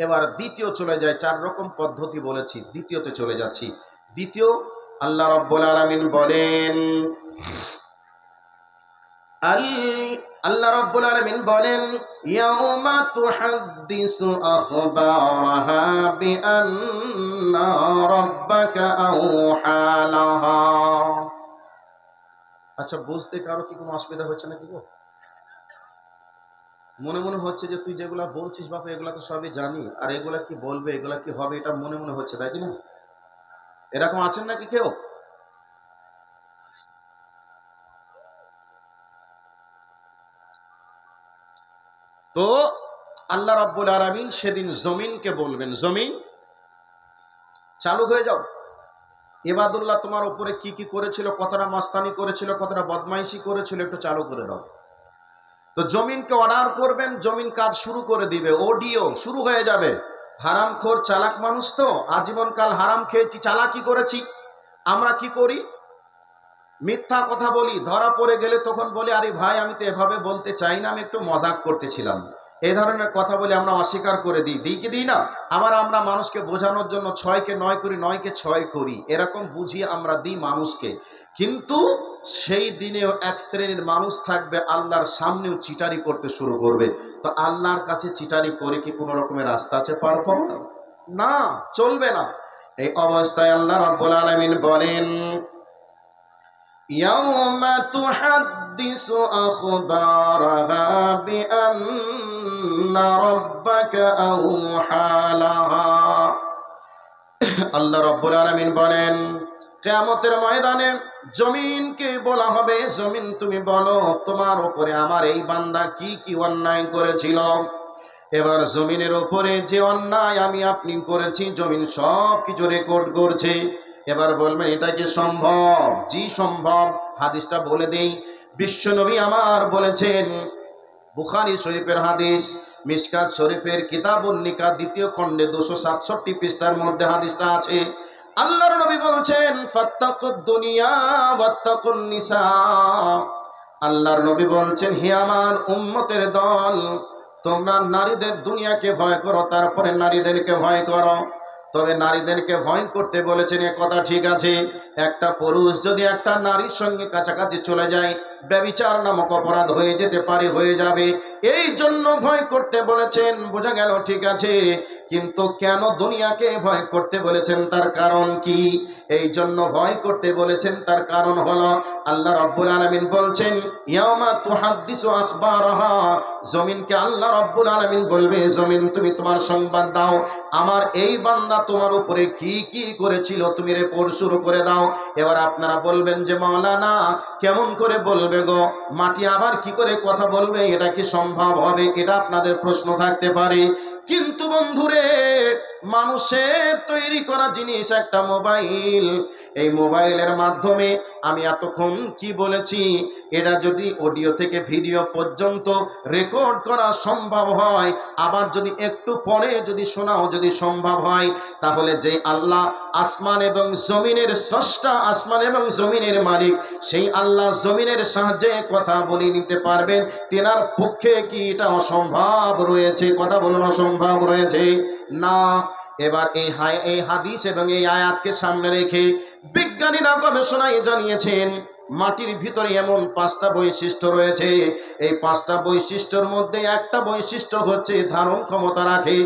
এবার দ্বিতীয় চলে যায়, 4 রকম পদ্ধতি বলেছি, দ্বিতীয়তে চলে যাচ্ছি। দ্বিতীয় আল্লাহ রাব্বুল আলামিন বলেন আল্লাহ রাব্বুল আলামিন বলেন ইয়াউমা তুহাদ্দিসু আখবারাহা বিআন্না রাব্বাকা আওহা লাহা। আচ্ছা, বুঝতে কারো কি কোনো অসুবিধা হচ্ছে নাকি গো? মনে মনে হচ্ছে যে তুই যেগুলা বলছিস বাপু এগুলা তো সবই জানি, আর এগুলা কি বলবে, এগুলা কি হবে, এটা মনে মনে হচ্ছে, তাই কি না? এরকম আছেন নাকি কেউ? তো আল্লাহ রাব্বুল আলামিন সেদিন জমিনকে বলবেন, জমিন চালু হয়ে যাও। ইবাদুল্লাহ তোমার উপরে কি কি করেছিল, কতটা মাস্তানি করেছিল, কতটা বদমাইশি করেছিল, একটু চালু করে দাও। তো জমিনকে অর্ডার করবেন, জমিন কাজ শুরু করে দিবে, অডিও শুরু হয়ে যাবে। হারামখোর চালাক মানুষ তো, আজীবনকাল হারাম খেয়েছি, চালাকি করেছি। আমরা কি করি? মিথ্যা কথা বলি, ধরা পড়ে গেলে তখন বলি আরে ভাই আমি তো এভাবে বলতে চাই না, আমি একটু মজাক করতেছিলাম। এই ধরনের কথা বলে আমরা অস্বীকার করে দিই কি দিই না? আবার আমরা মানুষকে বোঝানোর জন্য 6কে 9 করি, 9কে 6 করি, এরকম বুঝিয়ে আমরা দিই মানুষকে। কিন্তু সেই দিনেও এক শ্রেণীর মানুষ থাকবে আল্লাহর সামনেও চিটারি করতে শুরু করবে। তো আল্লাহর কাছে চিটারি করে কি কোনো রকমের রাস্তা আছে পার পাবো? না, চলবে না। এই অবস্থায় আল্লাহ রাব্বুল আলামিন বলেন ইয়াউমা তুহাদ্দিসু আখবারাহা বিআন্না রাব্বাকা আওহা লাহা। আল্লাহ রাব্বুল আলামিন বলেন কিয়ামতের ময়দানে জমিনকে বলা হবে, জমিন তুমি বলো তোমার উপরে আমার এই বান্দা কি কি অন্যায় করেছিল। এবার জমিনের উপরে যে অন্যায় আমি আপনি করেছি জমিন সব কিছু রেকর্ড করছে। এবার বলবেন এটা কি সম্ভব? জি সম্ভব। হাদিসটা বলে দেই, বিশ্বনবী আমার বলেছেন, বুখারী শরীফের হাদিস, মিশকাত শরীফের কিতাবুন নিকাহ 2য় খণ্ডে 267 পৃষ্ঠার মধ্যে হাদিসটা আছে। আল্লাহর নবী বলছেন ফাত্তাকুদ দুনিয়া ওয়াত্তাকুন নিসা। আল্লাহর নবী বলছেন হে আমার উম্মতের দল, তোমরা নারীদের দুনিয়াকে ভয় করো, তারপরে নারীদেরকে ভয় করো। তবে নারীদেরকে ভয় করতে বলেছেন, এ কথা ঠিক আছে। একটা পুরুষ যদি একটা নারীর সঙ্গে কাছাকাছি চলে যায়, ব্যভিচার নামক অপরাধ হয়ে যেতে পারে, হয়ে যাবে। এই জন্য ভয় করতে বলেছেন, বোঝা গেল ঠিক আছে। কিন্তু কেন দুনিয়াকে ভয় করতে বলেছেন, তার কারণ কি? এই জন্য ভয় করতে বলেছেন, তার কারণ হলো আল্লাহ রাব্বুল আলামিন বলছেন ইয়াউমা তুহাদ্দিসু আখবারাহা। জমিনকে আল্লাহ রাব্বুল আলামিন বলবে, জমিন তুমি তোমার সংবাদ দাও, আমার এই বান্দা তোমার উপরে কি কি করেছিল, তুমি রিপোর্ট শুরু করে দাও। এবার আপনারা বলবেন যে মাওলানা কেমন করে বলবে গো, মাটি আবার কি করে কথা বলবে, এটা কি সম্ভব হবে? এটা আপনাদের প্রশ্ন থাকতে পারে। কিন্তু বন্ধুরে, মানুষের তৈরি করা জিনিস একটা মোবাইল, এই মোবাইলের মাধ্যমে আমি এতক্ষণ কি বলেছি এটা যদি অডিও থেকে ভিডিও পর্যন্ত রেকর্ড করা সম্ভব হয়, আবার যদি একটু পরে যদি শোনাও যদি সম্ভব হয়, তাহলে যে আল্লাহ আসমান এবং জমিনের স্রষ্টা, আসমান এবং জমিনের মালিক, সেই আল্লাহ জমিনের সাহায্যে কথা বলে নিতে পারবেন, তেনার পক্ষে কি এটা অসম্ভব রয়েছে? কথা বলুন, অসম্ভব রয়েছে না। এবার এই হাদিস এবং এই আয়াতকে সামনে রেখে বিজ্ঞানীরা গবেষণায় জানিয়েছেন মাটির ভিতরে এমন 5টা বৈশিষ্ট্য রয়েছে। এই 5টা বৈশিষ্ট্যের মধ্যে একটা বৈশিষ্ট্য হচ্ছে ধারণ ক্ষমতা রাখে,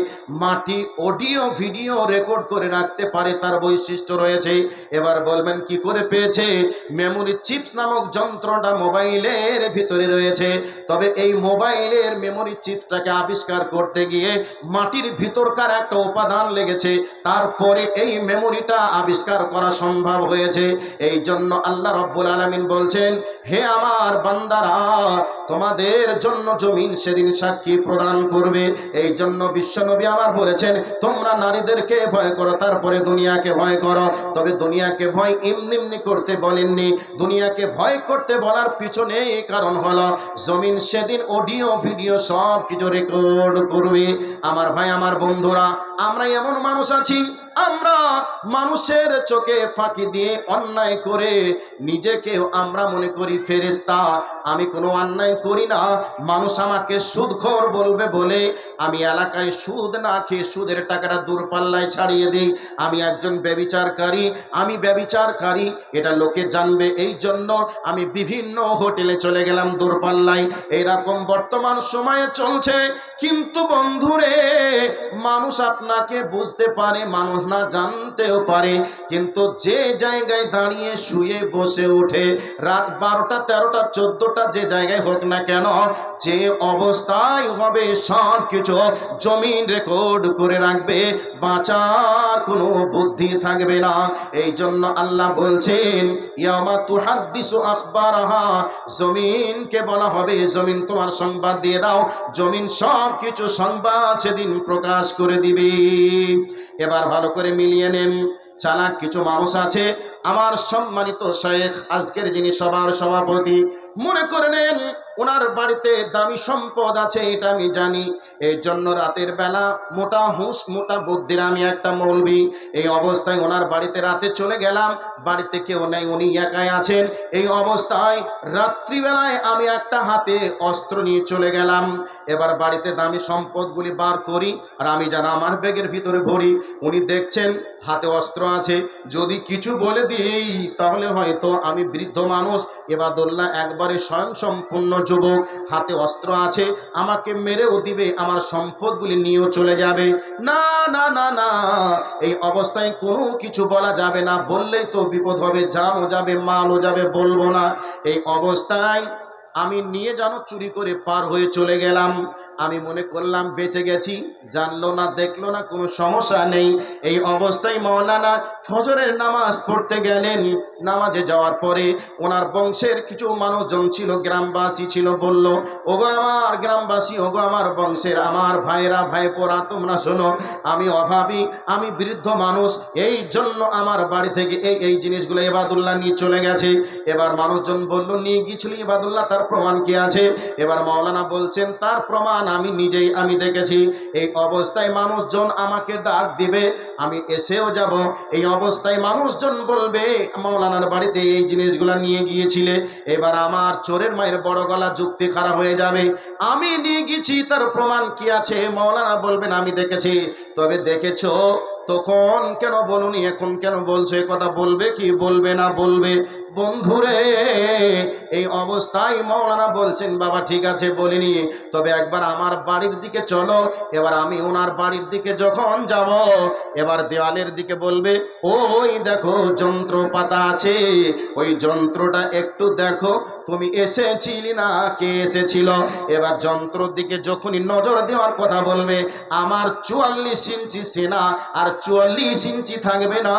মাটি অডিও ভিডিও রেকর্ড করে রাখতে পারে, তার বৈশিষ্ট্য রয়েছে। এবার বলবেন কি করে পেয়েছে? মেমোরি চিপস নামক যন্ত্রটা মোবাইলের ভিতরে রয়েছে। তবে এই মোবাইলের মেমোরি চিপসটাকে আবিষ্কার করতে গিয়ে মাটির ভিতরকার একটা উপাদান লেগেছে, তারপরে এই মেমোরিটা আবিষ্কার করা সম্ভব হয়েছে। এই জন্য আল্লাহ রাব্বুল আলামিন বলছেন হে আমার বান্দারা, তোমাদের জন্য জমিন সেদিন সাক্ষী প্রদান করবে। এই জন্য বিশ্বনবী আমার বলেছেন তোমরা নারীদেরকে ভয় করো, তারপরে দুনিয়াকে ভয় করো। তবে দুনিয়াকে ভয় এমনি করতে বলেননি, দুনিয়াকে ভয় করতে বলার পিছনে কারণ হলো জমিন সেদিন অডিও ভিডিও সব কিছু রেকর্ড করবে। আমার ভাই, আমার বন্ধুরা, আমরা এমন মানুষ আছি আমরা মানুষের চোখে ফাঁকি দিয়ে অন্যায় করে নিজেকেও আমরা মনে করি ফেরেশতা, আমি কোনো অন্যায় করি না, মানুষ আমাকে সুদখোর বলবে বলে আমি এলাকায় সুদ না খেয়ে সুদের টাকাটা দূরপাল্লায় ছাড়িয়ে দিই। আমি একজন ব্যভিচারকারী, আমি ব্যভিচারকারী এটা লোকে জানবে, এই জন্য আমি বিভিন্ন হোটেলে চলে গেলাম দূরপাল্লায়। এরকম বর্তমান সময়ে চলছে। কিন্তু বন্ধুরে, মানুষ আপনাকে বুঝতে পারে, মানুষ না জানতেও পারে, কিন্তু যে জায়গায় দাঁড়িয়ে শুয়ে বসে ওঠে, রাত 12টা 13টা 14টা যে জায়গায় হোক না কেন, যে অবস্থায় হবে সব কিছু জমিন রেকর্ড করে রাখবে, বাঁচার কোনো বুদ্ধি থাকবে না। এই জন্য আল্লাহ বলছেন ইয়ামা তুহাদ্দিসু আখবারাহা, জমিনকে বলা হবে জমিন তোমার সংবাদ দিয়ে দাও, জমিন সব কিছু সংবাদ সেদিন প্রকাশ করে দিবে। এবার ভালো করে মিলিয়ে নেন। চালাক কিছু মানুষ আছে, আমার সম্মানিত শেখ আজকের যিনি সবার সভাপতি, মনে করে নেন ওনার বাড়িতে দামি সম্পদ আছে, এটা আমি জানি, এই জন্য রাতের বেলা মোটা হুঁশ মোটা বুদ্ধির আমি একটা মৌলবি, এই অবস্থায় ওনার বাড়িতে রাতে চলে গেলাম, বাড়িতে কেউ নেই, উনি একাই আছেন, এই অবস্থায় রাত্রিবেলায় আমি একটা হাতে অস্ত্র নিয়ে চলে গেলাম। এবার বাড়িতে দামি সম্পদগুলি বার করি আর আমি যেন আমার ব্যাগের ভিতরে ভরি। উনি দেখছেন হাতে অস্ত্র আছে, যদি কিছু বলে দিই তাহলে হয়তো আমি বৃদ্ধ মানুষ, এবাদুল্লাহ একবারে স্বয়ং সম্পূর্ণ যুবক, হাতে অস্ত্র আছে, আমাকে মেরেও দিবে, আমার সম্পদগুলি নিয়েও চলে যাবে। না না না না, এই অবস্থায় কোনো কিছু বলা যাবে না, বললেই তো বিপদ হবে, জানও যাবে মালও যাবে, বলবো না। এই অবস্থায় আমি নিয়ে যেন চুরি করে পার হয়ে চলে গেলাম। আমি মনে করলাম বেঁচে গেছি, জানলো না দেখলো না, কোনো সমস্যা নেই। এই অবস্থায় মাওলানা ফজরের নামাজ পড়তে গেলেন। নামাজে যাওয়ার পরে ওনার বংশের কিছু মানুষজন ছিল, গ্রামবাসী ছিল, বলল ওগো আমার গ্রামবাসী, ওগো আমার বংশের আমার ভাইরা ভাইপোরা, তোমরা শোনো, আমি অভাবী, আমি বৃদ্ধ মানুষ, এই জন্য আমার বাড়ি থেকে এই জিনিসগুলো ইবাদুল্লাহ নিয়ে চলে গেছে। এবার মানুষজন বলল নিয়ে গিয়েছিল ইবাদুল্লাহ, তার প্রমাণ কি আছে? এবার মাওলানা বলছেন তার প্রমাণ আমি নিজেই আমি দেখেছি। এই অবস্থায় মানুষজন আমাকে ডাক দিবে, আমি এসেও যাব। এই অবস্থায় মানুষজন বলবে মাওলানার বাড়িতে এই জিনিসগুলো নিয়ে গিয়েছিলে। এবার আমার চোরের মায়ের বড় গলা যুক্তি খারাপ হয়ে যাবে, আমি নিয়ে গেছি তার প্রমাণ কি আছে? মাওলানা বলবেন আমি দেখেছি। তবে দেখেছো তখন কেন বলুনি, এখন কেন বলছো? কথা বলবে কি বলবে না বলবে? বন্ধুরে, এই অবস্থায় মাওলানা বলছেন বাবা ঠিক আছে বলিনি, তবে একবার আমার বাড়ির দিকে চলো। এবার আমি ওনার বাড়ির দিকে যখন যাব, এবার দেওয়ালের দিকে বলবে ওই দেখো যন্ত্র পাতা আছে, ওই যন্ত্রটা একটু দেখো, তুমি এসেছিলি না কে এসেছিল? এবার যন্ত্রের দিকে যখনই নজর দেওয়ার কথা বলবে, আমার 44 ইঞ্চি সেনা আর 44 ইঞ্চি থাকবে না,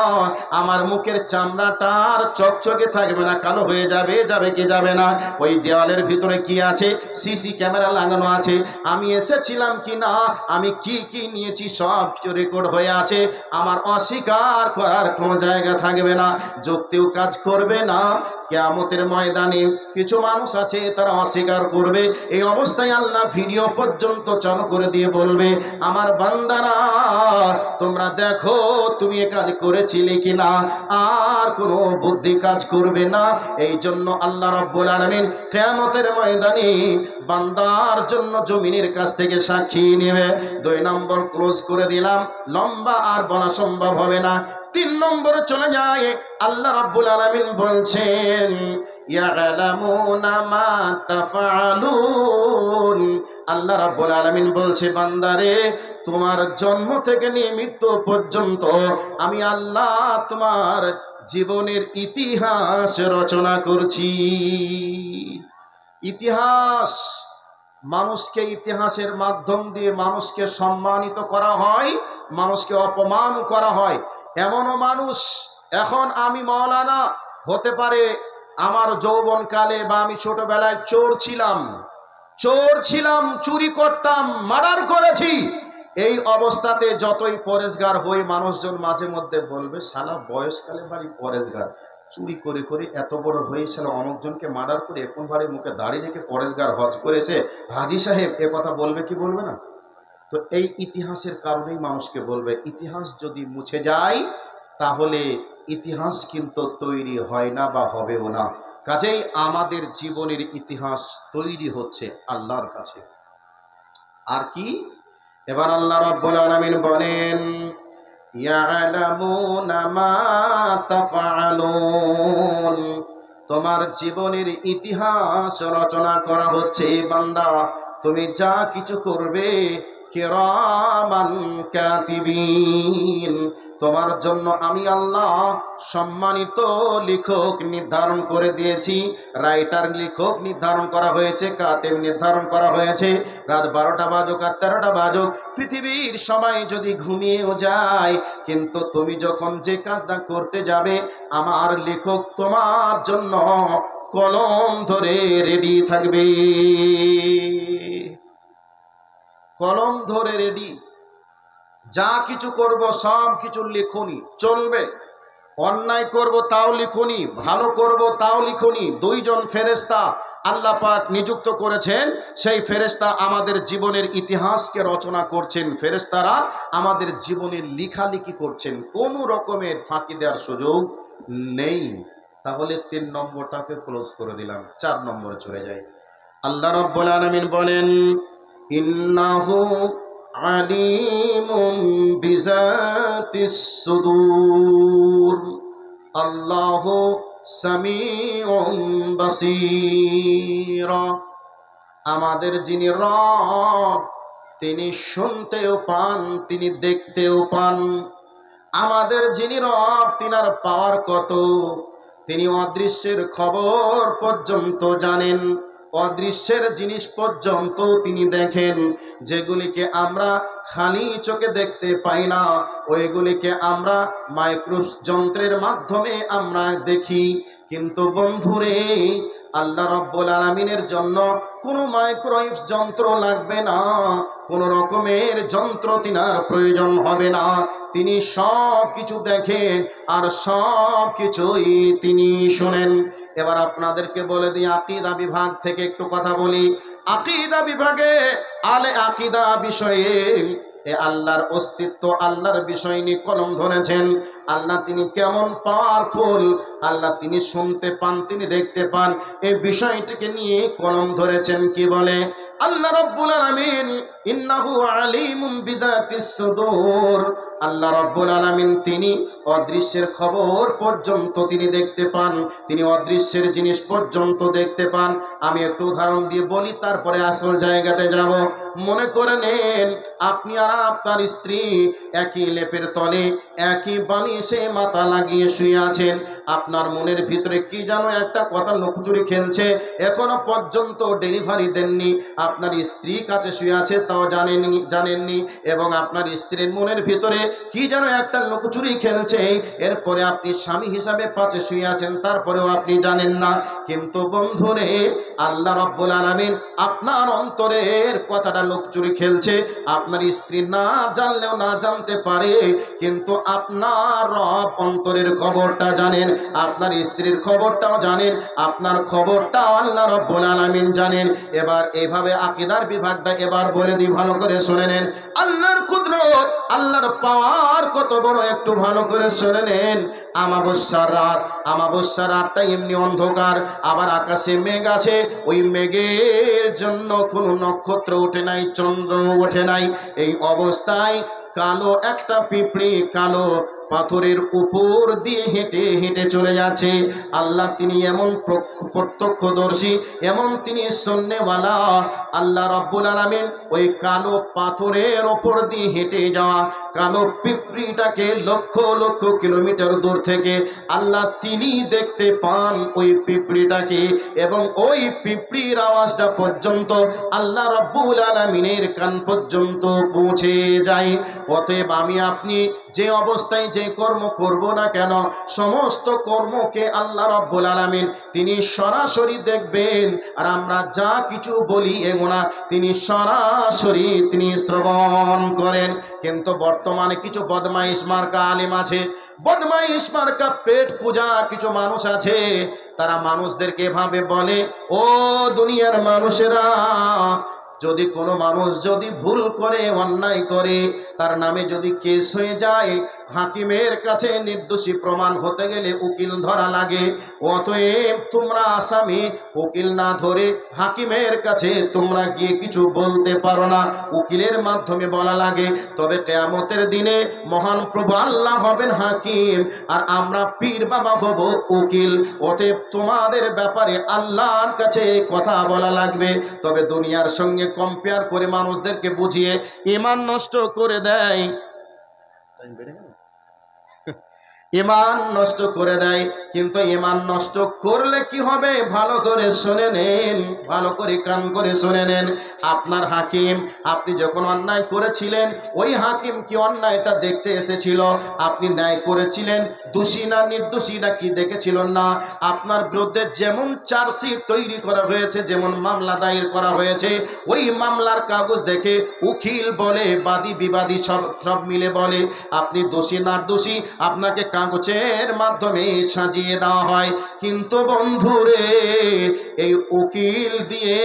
আমার মুখের চামড়াটা আর চকচকে থাকবে না, কালো হয়ে যাবে। যাবে কি যাবে না? ওই দেওয়ালের ভিতরে কি আছে? সিসি ক্যামেরা লাগানো আছে, আমি এসেছিলাম কি না, আমি কি কি নিয়েছি সব কিছু রেকর্ড হয়ে আছে। আমার অস্বীকার করার কোনো জায়গা থাকবে না, যুক্তিও কাজ করবে না। কিয়ামতের ময়দানে কিছু মানুষ আছে তারা অস্বীকার করবে। এই অবস্থায় আল্লাহ ভিডিও পর্যন্ত চালু করে দিয়ে বলবে আমার বান্দারা তোমরা দেখো তুমি এ কাজ করেছিলে কিনা, আর কোনো বুদ্ধি কাজ করবে না। এই জন্য আল্লাহ রাব্বুল আলামিন কিয়ামতের ময়দানে বান্দার জন্য জমিনের কাছ থেকে সাক্ষী নেবে। 2 নম্বর ক্লোজ করে দিলাম, লম্বা আর বলা সম্ভব হবে না। 3 নম্বরে চলে যায়। আল্লাহ রাব্বুল আলামিন বলছেন ইয়ালামুনা মা তাফআলুন। আল্লাহ রাব্বুল আলামিন বলছে বান্দারে তোমার জন্ম থেকে নিয়ে মৃত্যু পর্যন্ত আমি আল্লাহ তোমার জীবনের ইতিহাস রচনা করছি। ইতিহাস, মানুষকে ইতিহাসের মাধ্যম দিয়ে মানুষকে সম্মানিত করা হয়, মানুষকে অপমান করা হয়। এমনও মানুষ, এখন আমি মাওলানা, হতে পারে আমার যৌবনকালে বা আমি ছোটবেলায় চোর ছিলাম, চুরি করতাম, মার্ডার করেছি। এই অবস্থাতে যতই পরেশগার হই, মানুষজন মাঝে মধ্যে বলবে শালা বয়সকালে বাড়ি পরেশগার, চুরি করে করে এত বড় হয়েছিল, অনেকজনকে মার্ডার করে এখন বাড়ি মুখে দাড়ি রেখে পরেশগার হজ করেছে, হাজি সাহেব, এ কথা বলবে কি বলবে না? তো এই ইতিহাসের কারণেই মানুষকে বলবে, ইতিহাস যদি মুছে যায় তাহলে ইতিহাস কিন্তু তৈরি হয় না বা হবেও না। কাজেই আমাদের জীবনের ইতিহাস তৈরি হচ্ছে আল্লাহর কাছে। আর কি? এবার আল্লাহ রাব্বুল আলামিন বলেন, ইয়ালামুনা মা তাফআলুন, তোমার জীবনের ইতিহাস রচনা করা হচ্ছে বান্দা। তুমি যা কিছু করবে, কিরামান কাতিবিন, তোমার জন্য আমি আল্লাহ সম্মানিত লেখক নির্ধারণ করে দিয়েছি। রাইটার লেখক নির্ধারণ করা হয়েছে, কাতেব নির্ধারণ করা হয়েছে। রাত 12টা বাজুক আর 13টা বাজুক, পৃথিবীর সবাই যদি ঘুমিয়েও যায়, কিন্তু তুমি যখন যে কাজটা করতে যাবে, আমার লেখক তোমার জন্য কলম ধরে রেডি থাকবে, কলম ধরে রেডি। যা কিছু করব সব কিছু লিখনি চলবে। অন্যায় করব তাও লিখনি, ভালো করব তাও লিখনি। দুইজন ফেরেশতা আল্লাহ পাক নিযুক্ত করেছেন, সেই ফেরেশতা আমাদের জীবনের ইতিহাসকে রচনা করছেন। ফেরেশতারা আমাদের জীবনের লেখালেখি করছেন, কোনো রকমের ফাঁকি দেওয়ার সুযোগ নেই। তাহলে 3 নম্বরটাকে ক্লোজ করে দিলাম, 4 নম্বরে চলে যাই। আল্লাহ রাব্বুল আলামিন বলেন, ইন্নাহু আলিমুম বিজাতিস সুদূর, আল্লাহু সামিউম বাসীর। আমাদের যিনি রব, তিনি শুনতেও পান, তিনি দেখতেও পান। আমাদের যিনি রব, তিনার পাওয়ার কত, তিনি অদৃশ্যের খবর পর্যন্ত জানেন, অদৃশ্যের জিনিস পর্যন্ত তিনি দেখেন। যেগুলিকে আমরা খালি চোখে দেখতে পাই না, ওইগুলিকে আমরা মাইক্রোস্কোপ যন্ত্রের মাধ্যমে আমরা দেখি। কিন্তু বন্ধুরে, আল্লাহ রাব্বুল আলামিনের জন্য কোনো মাইক্রোওয়েভ যন্ত্র লাগবে না, কোনো রকমের যন্ত্র তিনার প্রয়োজন হবে না। তিনি সব কিছু দেখেন আর সব কিছুই তিনি শুনেন। এবার আপনাদেরকে বলে দিই, আকীদা বিভাগ থেকে একটু কথা বলি। আকীদা বিভাগে আলে আকীদা বিষয়ে আল্লাহর অস্তিত্ব, আল্লাহর বিষয় নিয়ে কলম ধরেছেন। আল্লাহ তিনি কেমন পাওয়ারফুল, আল্লাহ তিনি শুনতে পান, তিনি দেখতে পান, এই বিষয়টিকে নিয়ে কলম ধরেছেন। কি বলে আল্লাহ রাব্বুল আলামিন, ইন্নাহু আলিমুম বিযাতিস সুদূর, আল্লাহ রাব্বুল আলামিন তিনি অদৃশ্যের খবর পর্যন্ত তিনি দেখতে পান, তিনি অদৃশ্যের জিনিস পর্যন্ত দেখতে পান। আমি একটু উদাহরণ দিয়ে বলি, তারপরে আসল জায়গাতে যাব। মনে করে নেন, আপনি আর আপনার স্ত্রী একই লেপের তলে, একই বালিশে মাথা লাগিয়ে শুয়ে আছেন। আপনার মনের ভিতরে কি যেন একটা কথা লুকোচুরি খেলছে, এখনো পর্যন্ত ডেলিভারি দেননি, আপনার স্ত্রী কাছে শুয়ে আছে তাও জানেননি, এবং আপনার স্ত্রীর মনের ভিতরে কি যেন একটা লুকোচুরি খেলছে। এরপরে আপনি স্বামী হিসাবে পাশে শুয়ে আছেন, তারপরেও আপনি জানেন না। কিন্তু বন্ধুরে, আল্লাহ রাব্বুল আলামিন আপনার অন্তরের কথাটা লুকোচুরি খেলছে, আপনার স্ত্রী না জানলেও না জানতে পারে, কিন্তু আপনার রব অন্তরের খবরটা জানেন, আপনার স্ত্রীর খবরটাও জানেন, আপনার খবরটাও আল্লাহ রাব্বুল আলামিন জানেন। এবার এইভাবে আকীদার বিভাগটা এবার বলে দিই, ভালো করে শুনে নেন। আল্লাহর কুদরত, আল্লাহর পাওয়ার কত বড় একটু ভালো করে শুনে নেন। আমাবস্যার রাতটা এমনি অন্ধকার, আবার আকাশে মেঘ আছে, ওই মেঘের জন্য কোনো নক্ষত্র ওঠে নাই, চন্দ্র ওঠে নাই। এই অবস্থায় কালো একটা পিঁপড়ে কালো পাথরের উপর দিয়ে হেঁটে হেঁটে চলে যাচ্ছে। আল্লাহ তিনি এমন প্রত্যক্ষদর্শী, এমন তিনি শুননেওয়ালা। আল্লাহ রাব্বুল আলামিন ওই কালো পাথরের ওপর দিয়ে হেঁটে যাওয়া কালো পিঁপড়িটাকে লক্ষ লক্ষ কিলোমিটার দূর থেকে আল্লাহ তিনি দেখতে পান ওই পিঁপড়িটাকে, এবং ওই পিঁপড়ির আওয়াজটা পর্যন্ত আল্লাহ রাব্বুল আলামিনের কান পর্যন্ত পৌঁছে যায়। অতএব আমি আপনি যে অবস্থায় যে কর্ম করব না কেন, সমস্ত কর্মকে আল্লাহ রাব্বুল আলামিন তিনি সরাসরি দেখবেন। আর আমরা যা কিছু বলি এগুলা তিনি সরাসরি তিনি শ্রবণ করেন। কিন্তু বর্তমানে কিছু বদমাইশ মার্কা আলেম আছে, বদমাইশ মার্কা পেট পূজা কিছু মানুষ আছে, তারা মানুষদেরকে এভাবে বলে, ও দুনিয়ার মানুষেরা, যদি কোনো মানুষ যদি ভুল করে, অন্যায় করে, তার নামে যদি কেস হয়ে যায়, হাকিমের কাছে নির্দোষী প্রমাণ হতে গেলে উকিল ধরা লাগে। অতএব তোমরা আসামি উকিল না ধরে হাকিমের কাছে তোমরা গিয়ে কিছু বলতে পারো না, উকিলের মাধ্যমে বলা লাগে। তবে কিয়ামতের দিনে মহান প্রভু আল্লাহ হবেন হাকিম, আর আমরা পীর বাবা হব উকিল। অতএব তোমাদের ব্যাপারে আল্লাহর কাছে কথা বলা লাগবে। তবে দুনিয়ার সঙ্গে কম্পেয়ার করে মানুষদেরকে বুঝিয়ে ঈমান নষ্ট করে দেয়, ঈমান নষ্ট করে দেয়। কিন্তু ঈমান নষ্ট করলে কি হবে? ভালো করে শুনে নেন, ভালো করে কান করে শুনে নেন। আপনার হাকিম, আপনি যখন অন্যায় করেছিলেন, ওই হাকিম কি অন্যায়টা দেখতে এসেছিল? আপনি ন্যায় করেছিলেন, দোষী না নির্দোষী না কি দেখেছিল না? আপনার বিরুদ্ধে যেমন চার্জশিট তৈরি করা হয়েছে, যেমন মামলা দায়ের করা হয়েছে, ওই মামলার কাগজ দেখে উকিল বলে, বাদী বিবাদী সব মিলে বলে আপনি দোষী না দোষী, আপনাকে কাগজের মাধ্যমে সাজিয়ে দেওয়া হয়। কিন্তু বন্ধুরে, এই উকিল দিয়ে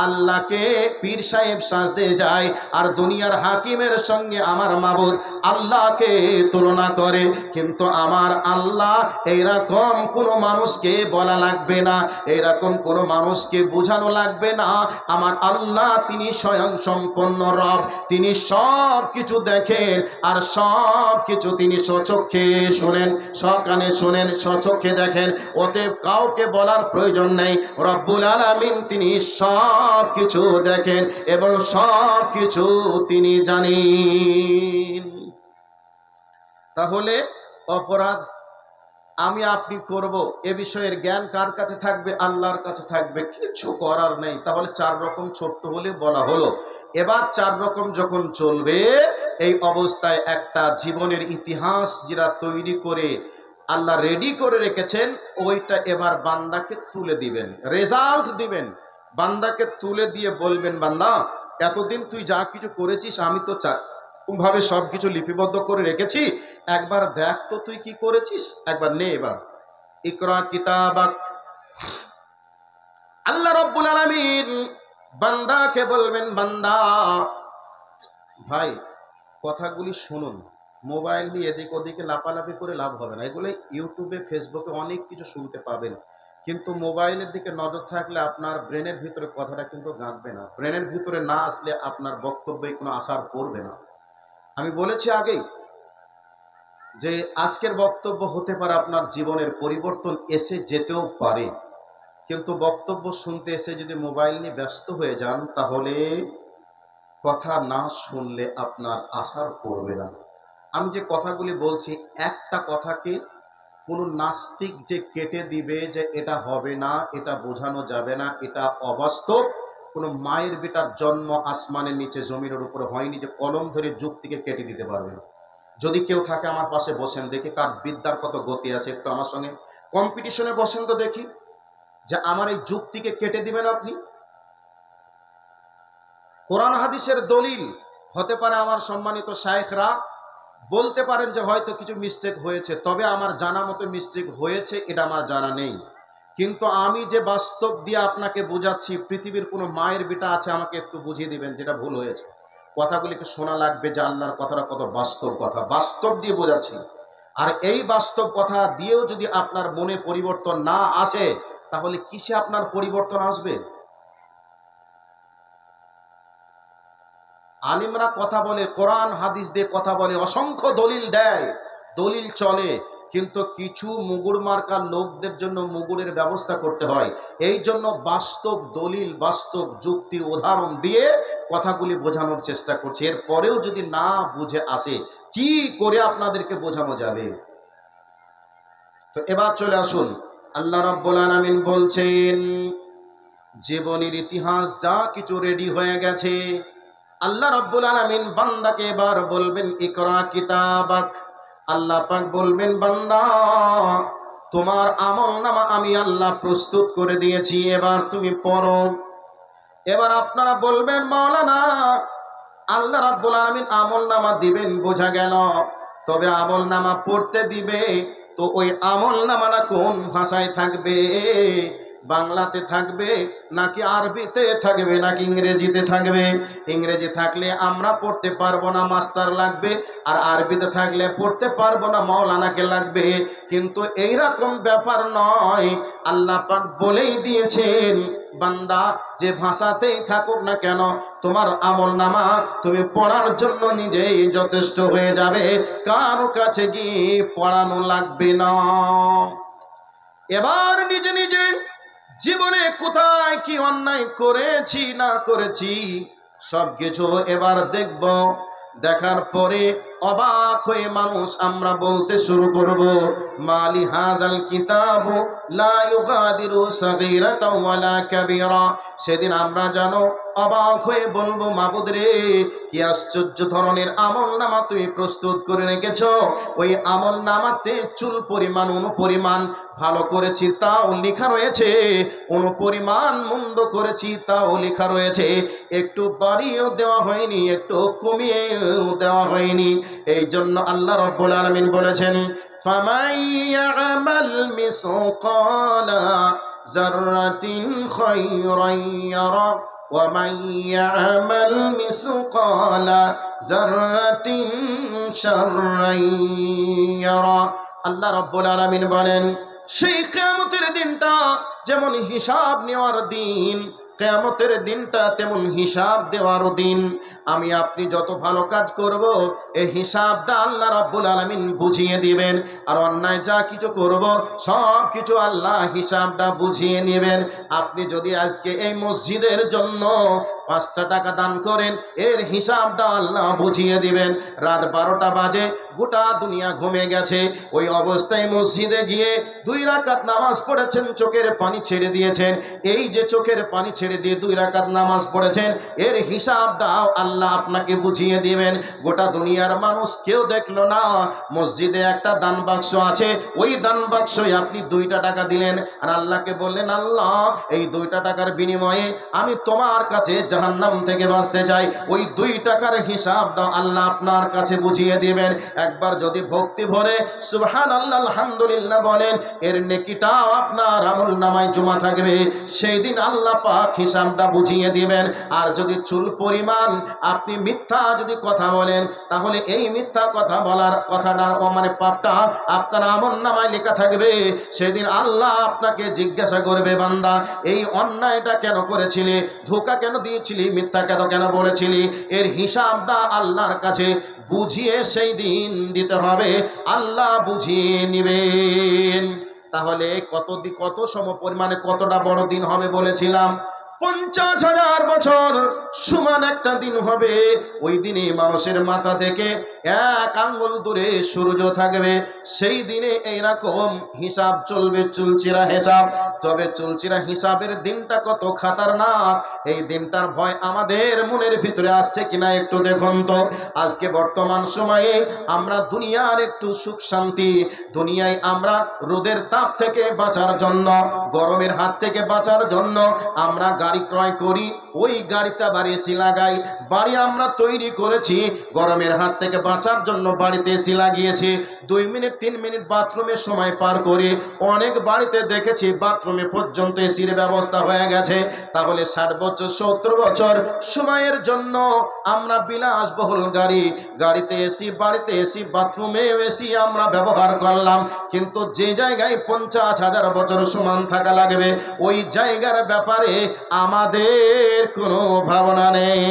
আল্লাহকে পীর সাহেব সাজতে যায়, আর দুনিয়ার হাকিমের সঙ্গে আমার মাবুদ আল্লাহকে তুলনা করে। কিন্তু আমার আল্লাহ এইরকম কোনো মানুষকে বলা লাগবে না, এরকম কোনো মানুষকে বোঝানো লাগবে না। আমার আল্লাহ তিনি স্বয়ং সম্পন্ন রব, তিনি সব কিছু দেখেন, আর সব কিছু তিনি স্বচক্ষে শোনেন, সকানে শোনেন, স্বচক্ষে দেখেন। অতএব কাউকে বলার প্রয়োজন নেই, রব্বুল আলামিন তিনি সব কিছু দেখেন এবং সব কিছু তিনি জানেন। তাহলে অপরাধ আমি আপনি করব, এ বিষয়ের জ্ঞান কার কাছে থাকবে? আল্লাহর কাছে থাকবে। কিছু করার নেই। তাহলে 4 রকম ছোট্ট হলে বলা হলো। এবার 4 রকম যখন চলবে, এই অবস্থায় একটা জীবনের ইতিহাস যারা তৈরি করে আল্লাহ রেডি করে রেখেছেন, ওইটা এবার বান্দাকে তুলে দিবেন, রেজাল্ট দিবেন। বান্দাকে তুলে দিয়ে বলবেন, বান্দা এতদিন তুই যা কিছু করেছিস আমি তো ভাবে সব কিছু লিপিবদ্ধ করে রেখেছি, একবার দেখ তো তুই কি করেছিস, একবার নে, এবার ইকরা কিতাবাক। আল্লাহ রাব্বুল আলামিন বান্দাকে বলবেন, বান্দা ভাই কথাগুলি শুনুন, মোবাইল নিয়ে এদিক ওদিকে লাপালাপি করে লাভ হবে না। এগুলো ইউটিউবে ফেসবুকে অনেক কিছু শুনতে পাবেন, কিন্তু মোবাইলের দিকে নজর থাকলে আপনার ব্রেনের ভিতরে কথাটা কিন্তু গাঁথবে না। ব্রেনের ভিতরে না আসলে আপনার বক্তব্যে কোনো আসার পড়বে না। আমি বলেছি আগেই যে আজকের বক্তব্য হতে পারে আপনার জীবনের পরিবর্তন এসে যেতেও পারে, কিন্তু বক্তব্য শুনতে এসে যদি মোবাইল নিয়ে ব্যস্ত হয়ে যান, তাহলে কথা না শুনলে আপনার আসার পড়বে না। আমি যে কথাগুলি বলছি, একটা কথাকে কোনো নাস্তিক যে কেটে দিবে যে এটা হবে না, এটা বোঝানো যাবে না, এটা অবাস্তব, কোনো মায়ের বেটার জন্ম আসমানের নিচে জমিনের উপরে হয়নি যে কলম ধরে যুক্তিকে কেটে দিতে পারবে। যদি কেউ থাকে আমার পাশে বসেন, দেখি কার বিদ্যার কত গতি আছে, একটু আমার সঙ্গে কম্পিটিশনে বসেন তো দেখি, যে আমার এই যুক্তিকে কেটে দিবেন আপনি। কোরআন হাদিসের দলিল হতে পারে, আমার সম্মানিত শায়েখরা বলতে পারেন যে হয়তো কিছু মিস্টেক হয়েছে, তবে আমার জানা মতো মিস্টেক হয়েছে এটা আমার জানা নেই। কিন্তু আমি যে বাস্তব দিয়ে আপনাকে বোঝাচ্ছি, পৃথিবীর কোনো মায়ের বেটা আছে আমাকে একটু বুঝিয়ে দিবেন যেটা ভুল হয়েছে। কথাগুলিকে শোনা লাগবে যে আল্লাহর কথাটা কত বাস্তব কথা, বাস্তব দিয়ে বোঝাচ্ছি। আর এই বাস্তব কথা দিয়েও যদি আপনার মনে পরিবর্তন না আসে, তাহলে কিসে আপনার পরিবর্তন আসবে? আলিমরা কথা বলে, কোরআন হাদিস দিয়ে কথা বলে, অসংখ্য দলিল দেয়, দলিল চলে, কিন্তু কিছু মুগুর মার্কার লোকদের জন্য মুগুরের ব্যবস্থা করতে হয়। এই জন্য বাস্তব দলিল, বাস্তব যুক্তি, উদাহরণ দিয়ে কথাগুলি বোঝানোর চেষ্টা করছে। এরপরেও যদি না বুঝে আসে, কি করে আপনাদেরকে বোঝানো যাবে? তো এবার চলে আসুন, আল্লাহ রাব্বুল আলামিন বলছেন জীবনের ইতিহাস যা কিছু রেডি হয়ে গেছে, আল্লাহ রাব্বুল আলামিন বান্দাকে এবার বলবেন ইকরা কিতাবাক। আল্লাহ পাক বলবেন, বান্দা তোমার আমলনামা আমি আল্লাহ প্রস্তুত করে দিয়েছি, এবার তুমি পড়ো। এবার আপনারা বলবেন, মাওলানা আল্লাহ রাব্বুল আলামিন আমলনামা দিবেন বোঝা গেল, তবে আমলনামা পড়তে দিবে তো ওই আমলনামাটা কোন ভাষায় থাকবে? বাংলাতে থাকবে নাকি আরবিতে থাকবে নাকি ইংরেজিতে থাকবে? ইংরেজি থাকলে আমরা পড়তে পারবো না, মাস্টার লাগবে, আর আরবিতে থাকলে পড়তে পারবো না, মাওলানাকে লাগবে। কিন্তু এইরকম ব্যাপার নয়, আল্লাহ পাক বলেই দিয়েছেন, বান্দা যে ভাষাতেই থাকুক না কেন, তোমার আমলনামা তুমি পড়ার জন্য নিজেই যথেষ্ট হয়ে যাবে, কারো কাছে গিয়ে পড়ানো লাগবে না। এবার নিজে নিজে জীবনে কোথায় কি অন্যায় করেছি না করেছি সবকিছু এবার দেখব। দেখার পরে অবাক হয়ে মানুষ আমরা বলতে শুরু করব, মালি হাদাল কিতাবু লা ইউগাদিরু সাগীরাতাও ওয়ালা কাবীরা। সেদিন আমরা জানো অবাক হয়ে বলবো, মাবুদ রে, কি আশ্চর্য ধরনের আমলনামা তুমি প্রস্তুত করে রেখেছো। ওই আমলনামাতে চুল পরিমাণ অনুপরিমাণ ভালো করেছি তাও লেখা রয়েছে, অনুপরিমাণ মন্দ করেছি তাও লেখা রয়েছে, একটু বাড়িয়েও দেওয়া হয়নি, একটু কমিয়েও দেওয়া হয়নি। এই জন্য আল্লাহ রাব্বুল আলামিন বলেছেন, ফামান ইয়ামাল মিসকালা যাররাতিন খায়রান ইয়ারা ওয়া মান ইয়ামাল মিসকালা যাররাতিন শাররান ইয়ারা। আল্লাহ রাব্বুল আলামিন বলেন, সেই কিয়ামতের দিনটা যেমন হিসাব নেওয়ার দিন, কিয়ামতের দিনটা তেমন হিসাব দেওয়ার দিন। আমি আপনি যত ভালো কাজ করব এই হিসাবটা আল্লাহ রাব্বুল আলামিন বুঝিয়ে দিবেন, আর অন্যায় যা কিছু করব সব কিছু আল্লাহ হিসাবটা বুঝিয়ে নেবেন। আপনি যদি আজকে এই মসজিদের জন্য 5টা টাকা দান করেন, এর হিসাবটা আল্লাহ বুঝিয়ে দিবেন। রাত 12টা বাজে, গোটা দুনিয়া ঘুমে গেছে, ওই অবস্থায় মসজিদে গিয়ে 2 রাকাত নামাজ পড়েছেন, চোখের পানি ছেড়ে দিয়েছেন। এই যে চোখের পানি ছেড়ে দিয়ে 2 রাকাত নামাজ পড়েছেন, এর হিসাবটাও আল্লাহ আপনাকে বুঝিয়ে দিবেন। গোটা দুনিয়ার মানুষ কেউ দেখলো না, মসজিদে একটা দান বাক্স আছে, ওই দান বাক্সে আপনি 2টা টাকা দিলেন, আর আল্লাহকে বললেন, আল্লাহ এই 2টা টাকার বিনিময়ে আমি তোমার কাছে জাহান্নাম থেকে বাঁচতে চাই। ওই 2 টাকার হিসাবটা আল্লাহ আপনার কাছে বুঝিয়ে দিবেন। একবার যদি ভক্তি ভরে সুবহানাল্লাহ আলহামদুলিল্লাহ বলেন, এর নেকিটাও আপনার আমলনামায় জমা থাকবে। সেই দিন আল্লাহ পাক হিসাবটা বুঝিয়ে দিবেন। আর যদি চুল পরিমাণ আপনি মিথ্যা যদি কথা বলেন, তাহলে এই মিথ্যা কথা বলার কথাটার মানে পাপটা আপনার আমলনামায় লেখা থাকবে। সেদিন আল্লাহ আপনাকে জিজ্ঞাসা করবে, বান্দা এই অন্যায়টা কেন করেছিলি, ধোঁকা কেন দিয়েছিলি, মিথ্যা কেন বলেছিলি, এর হিসাবটা আল্লাহর কাছে বুঝিয়ে সেই দিন দিতে হবে, আল্লাহ বুঝিয়ে নিবেন। তাহলে কত সম পরিমাণে কতটা বড় দিন হবে বলেছিলাম, 50,000 বছর সমান একটা দিন হবে। ওই দিনে মানুষের মাথা থেকে 1 আঙ্গুল দূরে সূর্য থাকবে। সেই দিনে এইরকম হিসাব চলবে, চুলচিরা হিসাব। তবে চুলচিরা হিসাবের দিনটা কত খাতারনাক, এই দিনটার ভয় আমাদের মনের ভিতরে আসছে কিনা একটু দেখুন তো। আজকে বর্তমান সময়ে আমরা দুনিয়ার একটু সুখ শান্তি, দুনিয়ায় আমরা রোদের তাপ থেকে বাঁচার জন্য, গরমের হাত থেকে বাঁচার জন্য আমরা গাড়ি ক্রয় করি, ওই গাড়িটা বাড়ি এসি লাগাই। বাড়ি আমরা তৈরি করেছি গরমের হাত থেকে বাঁচার জন্য, বাড়িতে এসি লাগিয়েছি। 2 মিনিট 3 মিনিট বাথরুমে সময় পার করি। অনেক বাড়িতে দেখেছি বাথরুমে পর্যন্ত এসির ব্যবস্থা হয়ে গেছে। তাহলে 60 বছর 70 বছর সময়ের জন্য আমরা বিলাসবহুল গাড়িতে এসি, বাড়িতে এসি, বাথরুমে এসি আমরা ব্যবহার করলাম। কিন্তু যে জায়গায় 50,000 বছর সমান থাকা লাগবে, ওই জায়গার ব্যাপারে আমাদের কোনো ভাবনা নেই।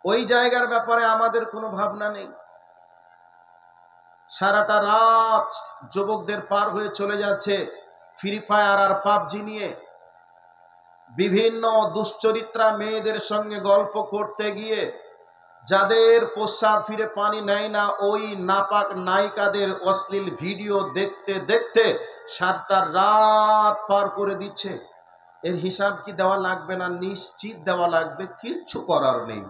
ওই জায়গার ব্যাপারে আমাদের কোনো ভাবনা নেই। সারাটা রাত যুবকদের পার হয়ে চলে যাচ্ছে ফ্রি ফায়ার আর পাবজি নিয়ে। বিভিন্ন দুশ্চরিত্রা মেয়েদের সঙ্গে গল্প করতে গিয়ে যাদের প্রস্রাব ফিরে পানি নেয় না, ওই নাপাক নায়িকাদের অশ্লীল ভিডিও দেখতে দেখতে 7টা রাত পার করে দিচ্ছে। এর হিসাব কি দেওয়া লাগবে না? নিশ্চিত দেওয়া লাগবে, কিচ্ছু করার নেই।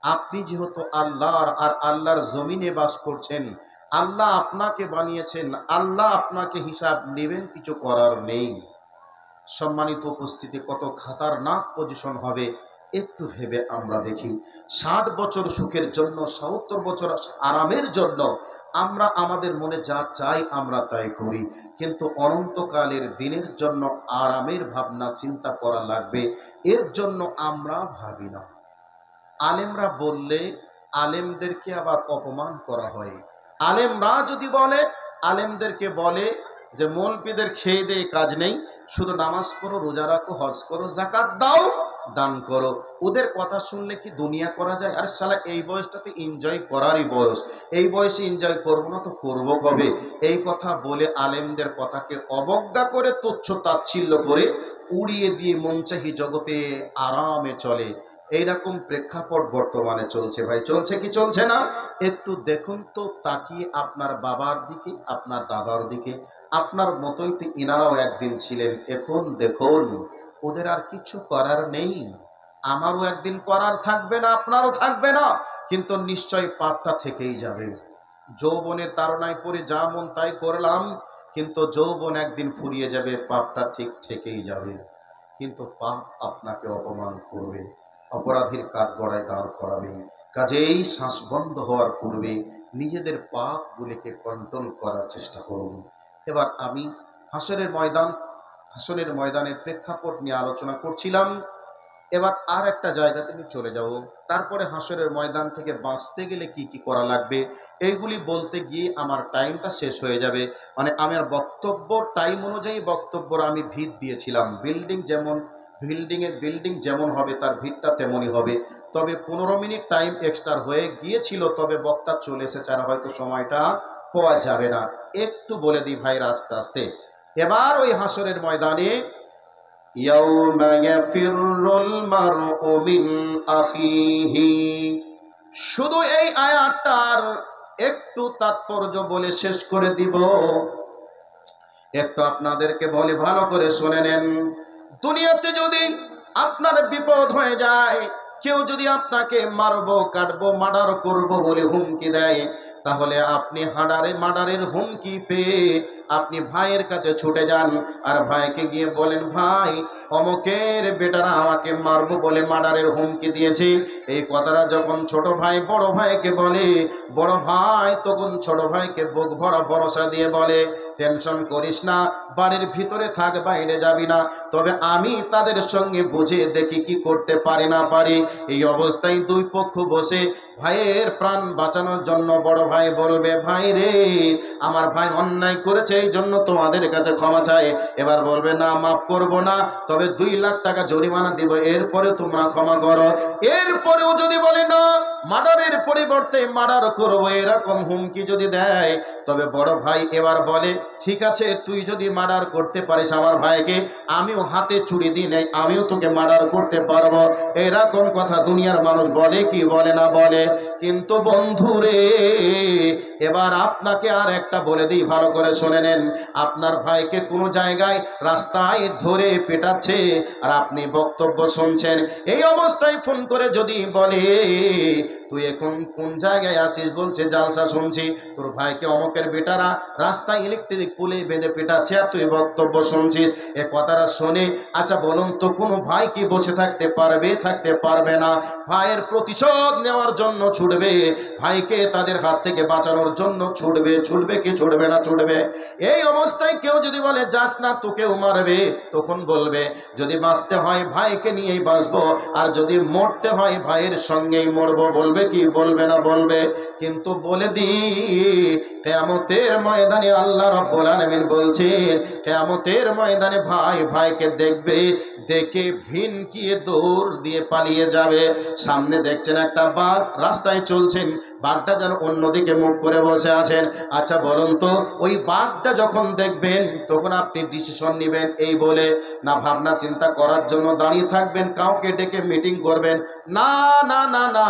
আপনি যেহেতু আল্লাহর আর আল্লাহর জমিনে বাস করছেন, আল্লাহ আপনাকে বানিয়েছেন, আল্লাহ আপনাকে হিসাব নেবেন, কিছু করার নেই। সম্মানিত উপস্থিতি, কত খাতারনাক পজিশন হবে একটু ভেবে আমরা দেখি, 60 বছর সুখের জন্য, 70 বছর আরামের জন্য আমরা আমাদের মনে যা চাই আমরা তাই করি, কিন্তু অনন্তকালের দিনের জন্য আরামের ভাবনা চিন্তা করা লাগবে, এর জন্য আমরা ভাবি না। আলেমরা বললে আলেমদেরকে আবার অপমান করা হয়। আলেমরা যদি বলে, আলেমদেরকে বলে যে মৌলবীদের খেয়ে দিয়ে কাজ নেই, শুধু নামাজ পড়ো, রোজা রাখো, হজ করো, যাকাত দাও, দান করো। ওদের কথা শুনলে কি দুনিয়া করা যায়? আর শালা এই বয়সটাতে এনজয় করারই বয়স, এই বয়সে এনজয় করবো না তো করবো কবে? এই কথা বলে আলেমদের কথাকে অবজ্ঞা করে, তুচ্ছ তাচ্ছিল্য করে উড়িয়ে দিয়ে মনচাহি জগতে আরামে চলে। এইরকম প্রেক্ষাপট বর্তমানে চলছে। ভাই চলছে কি চলছে না? একটু দেখুন তো তাকিয়ে আপনার বাবার দিকে, আপনার দাদার দিকে। আপনার মতোই তো ইনারাও একদিন ছিলেন, এখন দেখুন ওদের আর কিছু করার নেই। আমারও একদিন করার থাকবে না, আপনারও থাকবে না, কিন্তু নিশ্চয় পাপটা থেকেই যাবে। যৌবনের তাড়নায় পড়ে যা মন তাই করলাম, কিন্তু যৌবন একদিন ফুরিয়ে যাবে, পাপটা ঠিক থেকেই যাবে। কিন্তু পাপ আপনাকে অপমান করবে, অপরাধীর কাঠগড়ায় দাঁড় করাবে। কাজেই শ্বাস বন্ধ হওয়ার পূর্বে নিজেদের পাপগুলিকে কন্ট্রোল করার চেষ্টা করুন। এবার আমি হাসরের ময়দানের প্রেক্ষাপট নিয়ে আলোচনা করছিলাম। এবার আর একটা জায়গাতে আমি চলে যাব। তারপরে হাসরের ময়দান থেকে বাঁচতে গেলে কি কি করা লাগবে এইগুলি বলতে গিয়ে আমার টাইমটা শেষ হয়ে যাবে। মানে আমার বক্তব্য টাইম অনুযায়ী বক্তব্যর আমি ভিত দিয়েছিলাম। বিল্ডিং যেমন হবে তার ভিতটা তেমনই হবে। তবে 15 মিনিট টাইম এক্সট্রা হয়ে গিয়েছিল, তবে বক্তা চলে এসেছে, আর হয়তো সময়টা পাওয়া যাবে না। একটু বলে দিই ভাই আস্তে আস্তে। এবার ওই হাসরের ময়দানে ইয়াউমা ইয়াফিরুল মারউ মিন আখিহি, শুধু এই আয়াতটার একটু তাৎপর্য বলে শেষ করে দিব। একটু আপনাদেরকে বলে ভালো করে শুনে নেন। দুনিয়াতে যদি আপনার বিপদ হয়ে যায়, কেউ যদি আপনাকে মারবো, কাটবো, মার্ডার করবো বলে হুমকি দেয়, তাহলে আপনি মার্ডারের হুমকি পেয়ে আপনি ভাইয়ের কাছে ছুটে যান, আর ভাইকে গিয়ে বলেন, ভাই অমুকের বেটারা আমাকে মারবো বলে মার্ডারের হুমকি দিয়েছে। এই কথাটা যখন ছোট ভাই বড় ভাইকে বলে, বড় ভাই তখন ছোট ভাইকে বুক ভরা ভরসা দিয়ে বলে, টেনশন করিস না, বাড়ির ভিতরে থাক, বাইরে যাবি না, তবে আমি তাদের সঙ্গে বুঝে দেখি কি করতে পারি না পারি। এই অবস্থায় দুই পক্ষ বসে ভাইয়ের প্রাণ বাঁচানোর জন্য বড় ভাই বলবে, ভাই রে আমার ভাই অন্যায় করেছে, এই জন্য তোমাদের কাছে ক্ষমা চায়। এবার বলবে, না মাফ করব না, তবে 2 লাখ টাকা জরিমানা দিব, এরপরে তোমরা ক্ষমা করো। এরপরেও যদি বলে না, মার্ডারের পরিবর্তে মার্ডার করবো, এরকম হুমকি যদি দেয়, তবে বড় ভাই এবার বলে, ঠিক আছে তুই যদি মার্ডার করতে পারিস আমার ভাইকে, আমিও হাতে ছুরি দিই নাই, আমিও তোকে মার্ডার করতে পারবো। এরকম কথা দুনিয়ার মানুষ বলে কি বলে না বলে? কিন্তু বন্ধুরে এবার আপনাকে আর একটা বলে দিই, ভালো করে শুনে নেন। আপনার ভাইকে কোনো জায়গায় রাস্তায় ধরে পেটাচ্ছে আর আপনি বক্তব্য শুনছেন, এই অবস্থায় ফোন করে যদি বলে, তুই এখন কোন জায়গায় আছিস? বলছে জালসা শুনছি, তোর ভাইকে অমকের বেটারা রাস্তায় ইলেকট্রিক পুলে বেঁধে পেটাচ্ছে আর তুই বক্তব্য শুনছিস। এ কথাটা শুনে আচ্ছা বলুন তো, কোনো ভাই কি বসে থাকতে পারবে? থাকতে পারবে না। ভাইয়ের প্রতিশোধ নেওয়ার জন্য ছুটবে, ভাইকে তাদের হাত থেকে বাঁচানোর জন্য ছুটবে। ছুটবে কি ছুটবে না? ছুটবে। এই অবস্থায় কেউ যদি বলে যাস না, তোকেও মারবে, তখন বলবে, যদি বাঁচতে হয় ভাইকে নিয়েই বাঁচবো, আর যদি মরতে হয় ভাইয়ের সঙ্গেই মরবো। বলবে কি বলবে না? বলবে। কিন্তু বলে দি, কিয়ামতের ময়দানে আল্লাহ রাব্বুল আলামিন বলছেন, কিয়ামতের ময়দানে ভাই ভাইকে দেখবে, দেখে ভিনকিয়ে দৌড় দিয়ে পালিয়ে যাবে। সামনে দেখছেন একটা বাঘ রাস্তায় চলছেন, বাঘটা যেন অন্যদিকে মুখ করে বসে আছেন। আচ্ছা বলুন তো, ওই বাঘটা যখন দেখবেন তখন আপনি ডিসিশন নেবেন এই বলে, না ভাবনা চিন্তা করার জন্য দাঁড়িয়ে থাকবেন, কাউকে ডেকে মিটিং করবেন? না না না না,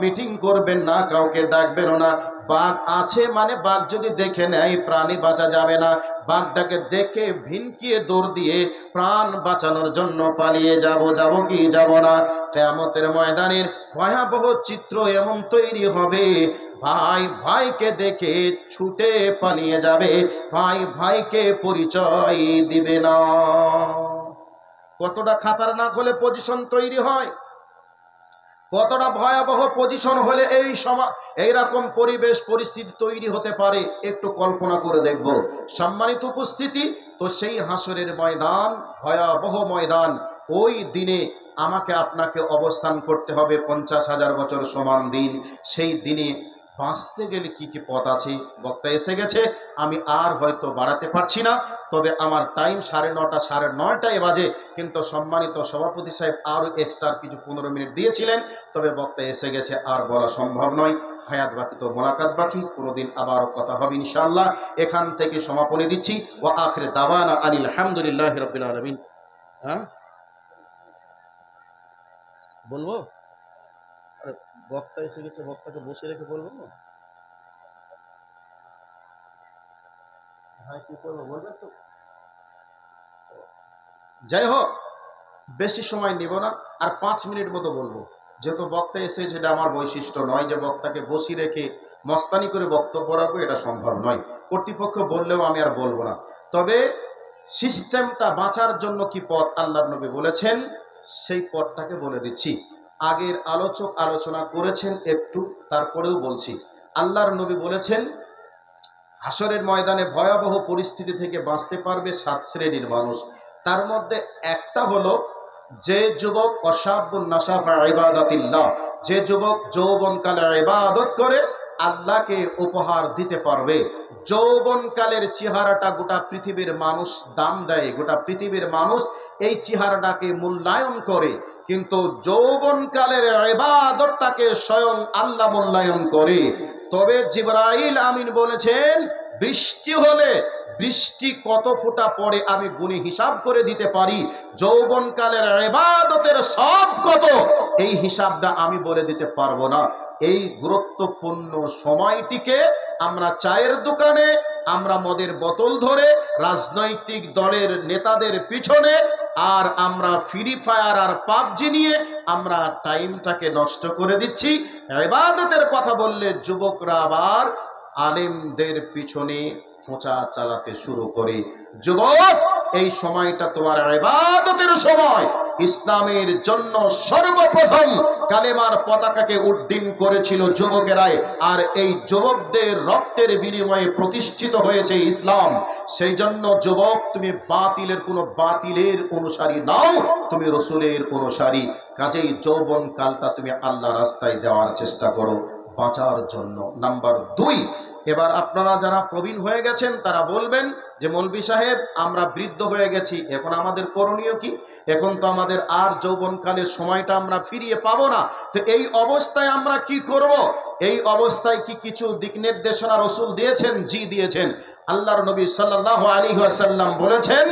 মিটিং করবেন না, কাউকে ডাকবেনও না। বাঘ আছে মানে বাঘ যদি দেখে নেয় প্রাণী বাঁচা যাবে না, বাঘটাকে দেখে ভিনকিয়ে দৌড় দিয়ে প্রাণ বাঁচানোর জন্য পালিয়ে যাব কি যাব না? কিয়ামতের ময়দানের ভয়াবহ চিত্র এমন তৈরি হবে, ভাই ভাইকে দেখে ছুটে পালিয়ে যাবে, ভাই ভাইকে পরিচয় দিবে না। কতটা খাতারনাক হলে পজিশন তৈরি হয়? কতটা ভয়াবহ পজিশন হলে এইরকম পরিবেশ পরিস্থিতি তৈরি হতে পারে একটু কল্পনা করে দেখব। সম্মানিত উপস্থিতি, তো সেই হাসরের ময়দান ভয়াবহ ময়দান, ওই দিনে আমাকে আপনাকে অবস্থান করতে হবে 50,000 বছর সমান দিন। সেই দিনে বাঁচতে গেলে কি কি পথ আছে, বক্তা এসে গেছে, আমি আর হয়তো বাড়াতে পারছি না, তবে আমার টাইম 9:30 9:30 বাজে, কিন্তু সম্মানিত সভাপতি সাহেব আরও এক্সট্রা কিছু 15 মিনিট দিয়েছিলেন, তবে বক্তা এসে গেছে, আর বলা সম্ভব নয়। হায়াত বাকি তো মোলাকাত বাকি, কোনোদিন আবারও কথা হবে ইনশাআল্লাহ। এখান থেকে সমাপনী দিচ্ছি। ওয়া আখির দাওয়ানা আনিল হামদুলিল্লাহি রাব্বিল আলামিন। হ্যাঁ বলবো, বক্তা এসে গেছে, বক্তাকে বসে রেখে বলবো না ভাই, কি করবো বলবেন তো? যাই হোক, বেশি সময় নেব না, আর 5 মিনিট মতো বলবো। যেহেতু বক্তা এসে, যেটা আমার বৈশিষ্ট্য নয় যে বক্তাকে বসিয়ে রেখে মস্তানি করে বক্তব্য রাখবো, এটা সম্ভব নয়। কর্তৃপক্ষ বললেও আমি আর বলবো না। তবে সিস্টেমটা বাঁচার জন্য কি পথ আল্লাহর নবী বলেছেন, সেই পথটাকে বলে দিচ্ছি। আগের আলোচক আলোচনা করেছেন একটু, তারপরেও বলছি। আল্লাহর নবী বলেছেন হাসরের ময়দানে ভয়াবহ পরিস্থিতি থেকে বাঁচতে পারবে 7 শ্রেণীর মানুষ। তার মধ্যে একটা হলো যে যুবক অসাবুন নাসাফা ইবাদাতিল্লাহ, যে যুবক যৌবনকালে ইবাদত করে আল্লাহকে উপহার দিতে পারবে। যৌবনকালের চেহারাটা গোটা পৃথিবীর মানুষ দাম দেয়, গোটা পৃথিবীর মানুষ এই চেহারাটাকে মূল্যায়ন করে, কিন্তু যৌবনকালের ইবাদতটাকে স্বয়ং আল্লাহ মূল্যায়ন করে। তবে জিবরাইল আমিন বলেছেন, বৃষ্টি হলে বৃষ্টি কত ফোঁটা পড়ে আমি গুণে হিসাব করে দিতে পারি, যৌবনকালের ইবাদতের সব কত, এই হিসাবটা আমি বলে দিতে পারবো না। এই গুরুত্বপূর্ণ সময়টিকে আমরা চায়ের দোকানে, আমরা মদের বোতল ধরে, রাজনৈতিক দলের নেতাদের পিছনে, আর আমরা ফ্রি ফায়ার আর পাবজি নিয়ে আমরা টাইমটাকে নষ্ট করে দিচ্ছি। ইবাদতের কথা বললে যুবকরা আবার আলেমদের পিছনে খোঁচা চালাতে শুরু করে। যুবক, এই সময়টা তোমার ইবাদতের সময়। ইসলামের জন্য সর্বপ্রথম কালেমার পতাকাকে উড্ডীন করেছিল যুবকেরাই, আর এই যুবকদের রক্তের বিনিময়ে প্রতিষ্ঠিত হয়েছে ইসলাম। সেই জন্য যুবক, তুমি বাতিলের অনুসারী নাও, তুমি রসুলের অনুসারী। কাজেই যৌবন কালটা তুমি আল্লাহ রাস্তায় দেওয়ার চেষ্টা করো বাঁচার জন্য। নাম্বার 2, এবার আপনারা যারা প্রবীণ হয়ে গেছেন তারা বলবেন যে মৌলভী সাহেব, আমরা বৃদ্ধ হয়ে গেছি, এখন আমাদের করণীয় কি? এখন তো আমাদের আর যৌবনকালের সময়টা আমরা ফিরিয়ে পাবো না, তো এই অবস্থায় আমরা কি করব? এই অবস্থায় কি কিছু দিক নির্দেশনা রাসূল দিয়েছেন? জি দিয়েছেন। আল্লাহর নবী সাল্লাল্লাহু আলাইহি ওয়াসাল্লাম বলেছেন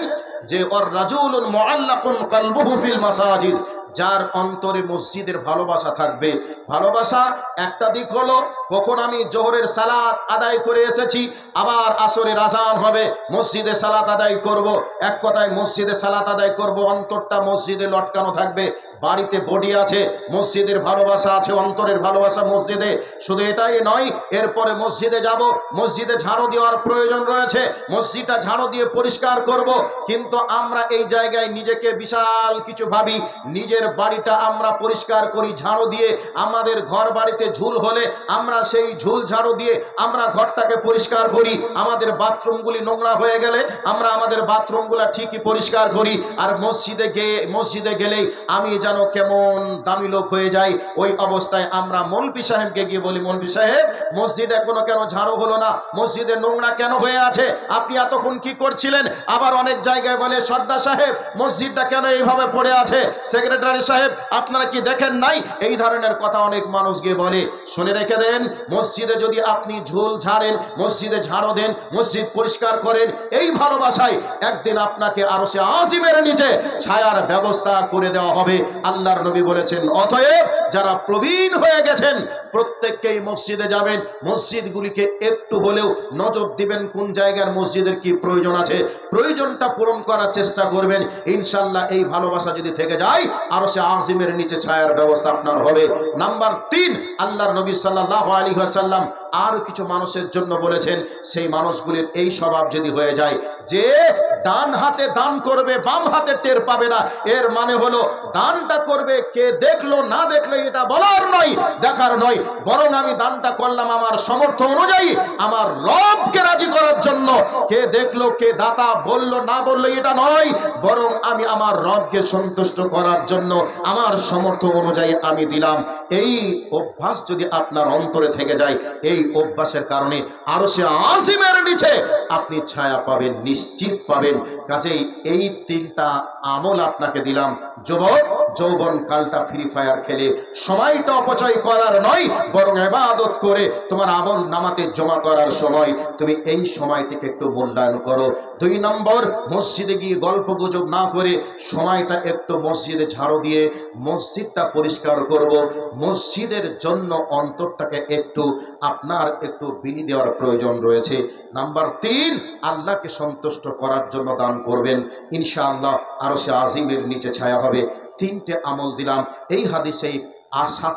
যে ওর রাজুলুন মুআল্লাকুন কলবুহু ফিল মাসাজিদ, যার অন্তরে মসজিদের ভালোবাসা থাকবে। ভালোবাসা একটা দিক হলো, কখন আমি জোহরের সালাত আদায় করে এসেছি, আবার আসরের আজান হবে, মসজিদে সালাত আদায় করব। এক কথায় মসজিদে সালাত আদায় করব, অন্তরটা মসজিদে লটকানো থাকবে। বাড়িতে বডি আছে, মসজিদের ভালোবাসা আছে, অন্তরের ভালোবাসা মসজিদে। শুধু এটাই নয়, এরপরে মসজিদে যাব, মসজিদে ঝাড়ু দেওয়ার প্রয়োজন রয়েছে, মসজিদটা ঝাড়ু দিয়ে পরিষ্কার করব। কিন্তু আমরা এই জায়গায় নিজেকে বিশাল কিছু ভাবি। নিজের বাড়িটা আমরা পরিষ্কার করি ঝাড়ু দিয়ে, আমাদের ঘর বাড়িতে ঝুল হলে আমরা সেই ঝুল ঝাড়ু দিয়ে আমরা ঘরটাকে পরিষ্কার করি। আমাদের বাথরুমগুলি নোংরা হয়ে গেলে আমরা আমাদের বাথরুমগুলা ঠিকই পরিষ্কার করি। আর মসজিদে গেলেই আমি যেন কেমন দামি লোক হয়ে যাই। ওই অবস্থায় আমরা মৌলভী সাহেবকে গিয়ে বলি, মৌলভী সাহেব, মসজিদ এখনো কেন ঝাড়ু হলো না? মসজিদে নোংরা কেন হয়ে আছে? আপনি এতক্ষণ কি করছিলেন? আবার অনেক জায়গায় বলে, সর্দার সাহেব, মসজিদটা কেন এইভাবে পড়ে আছে? সেক্রেটারি সাহেব, আপনারা কি দেখেন নাই? এই ধরনের কথা অনেক মানুষ গিয়ে বলে। শুনে রেখে দেন, মসজিদে যদি আপনি ঝুল ঝাড়েন, মসজিদে ঝাড়ু দেন, মসজিদ পরিষ্কার করেন, এই ভালোবাসায় একদিন আপনাকে আরশে আজিমের নিচে ছায়ার ব্যবস্থা করে দেওয়া হবে। আল্লাহর নবী বলেছেন, অতএব যারা প্রবীণ হয়ে গেছেন প্রত্যেককেই মসজিদে যাবেন, মসজিদগুলিকে একটু হলেও নজর দিবেন, কোন জায়গার মসজিদের কি প্রয়োজন আছে, প্রয়োজনটা পূরণ করার চেষ্টা করবেন। ইনশাআল্লাহ এই ভালোবাসা যদি থেকে যায়, আরশে আজিমের নিচে ছায়ার ব্যবস্থা আপনার হবে। নাম্বার 3, আল্লাহর নবী সাল্লাল্লাহু আলাইহি ওয়াসাল্লাম আর কিছু মানুষের জন্য বলেছেন, সেই মানুষগুলির এই স্বভাব যদি হয়ে যায় যে ডান হাতে দান করবে, বাম হাতে টের পাবে না, এর মানে হলো দানটা করবে কে দেখলো না দেখলো এটা বলার নয়, দেখার নয়, বরং আমি দানটা করলাম আমার সামর্থ্য অনুযায়ী, আমার রবকে রাজি করার জন্য। কে দেখলো কে দাতা বললো না বললো এটা নয়, বরং আমি আমার রবকে সন্তুষ্ট করার জন্য আমার সামর্থ্য অনুযায়ী আমি দিলাম। এই অভ্যাস যদি আপনার অন্তরে থেকে যায়, এই অভ্যাসের কারণে আরশে আজিমের নিচে আপনি ছায়া পাবেন, নিশ্চিত পাবেন। কাজেই এই তিনটা আমল আপনাকে দিলাম। যুবক, যৌবন কালটা ফ্রি ফায়ার খেলে সময়টা অপচয় করার নয়, বরং ইবাদত করে তোমার আমল নামাতে জমা করার সময় তুমি এই সময়টিকে একটু মূল্যায়ন করো। 2 নম্বর, মসজিদে গিয়ে গল্প গুজব না করে সময়টা একটু মসজিদে ঝাড়ু দিয়ে মসজিদটা পরিষ্কার করব। মসজিদের জন্য অন্তরটাকে একটু আপনার একটু বিলি দেওয়ার প্রয়োজন রয়েছে। নাম্বার 3, আল্লাহকে সন্তুষ্ট করার জন্য দান করবেন, ইনশাআল্লাহ আরশে আজিমের নিচে ছায়া হবে। 3টে আমল দিলাম। এই হাদিসে আর 7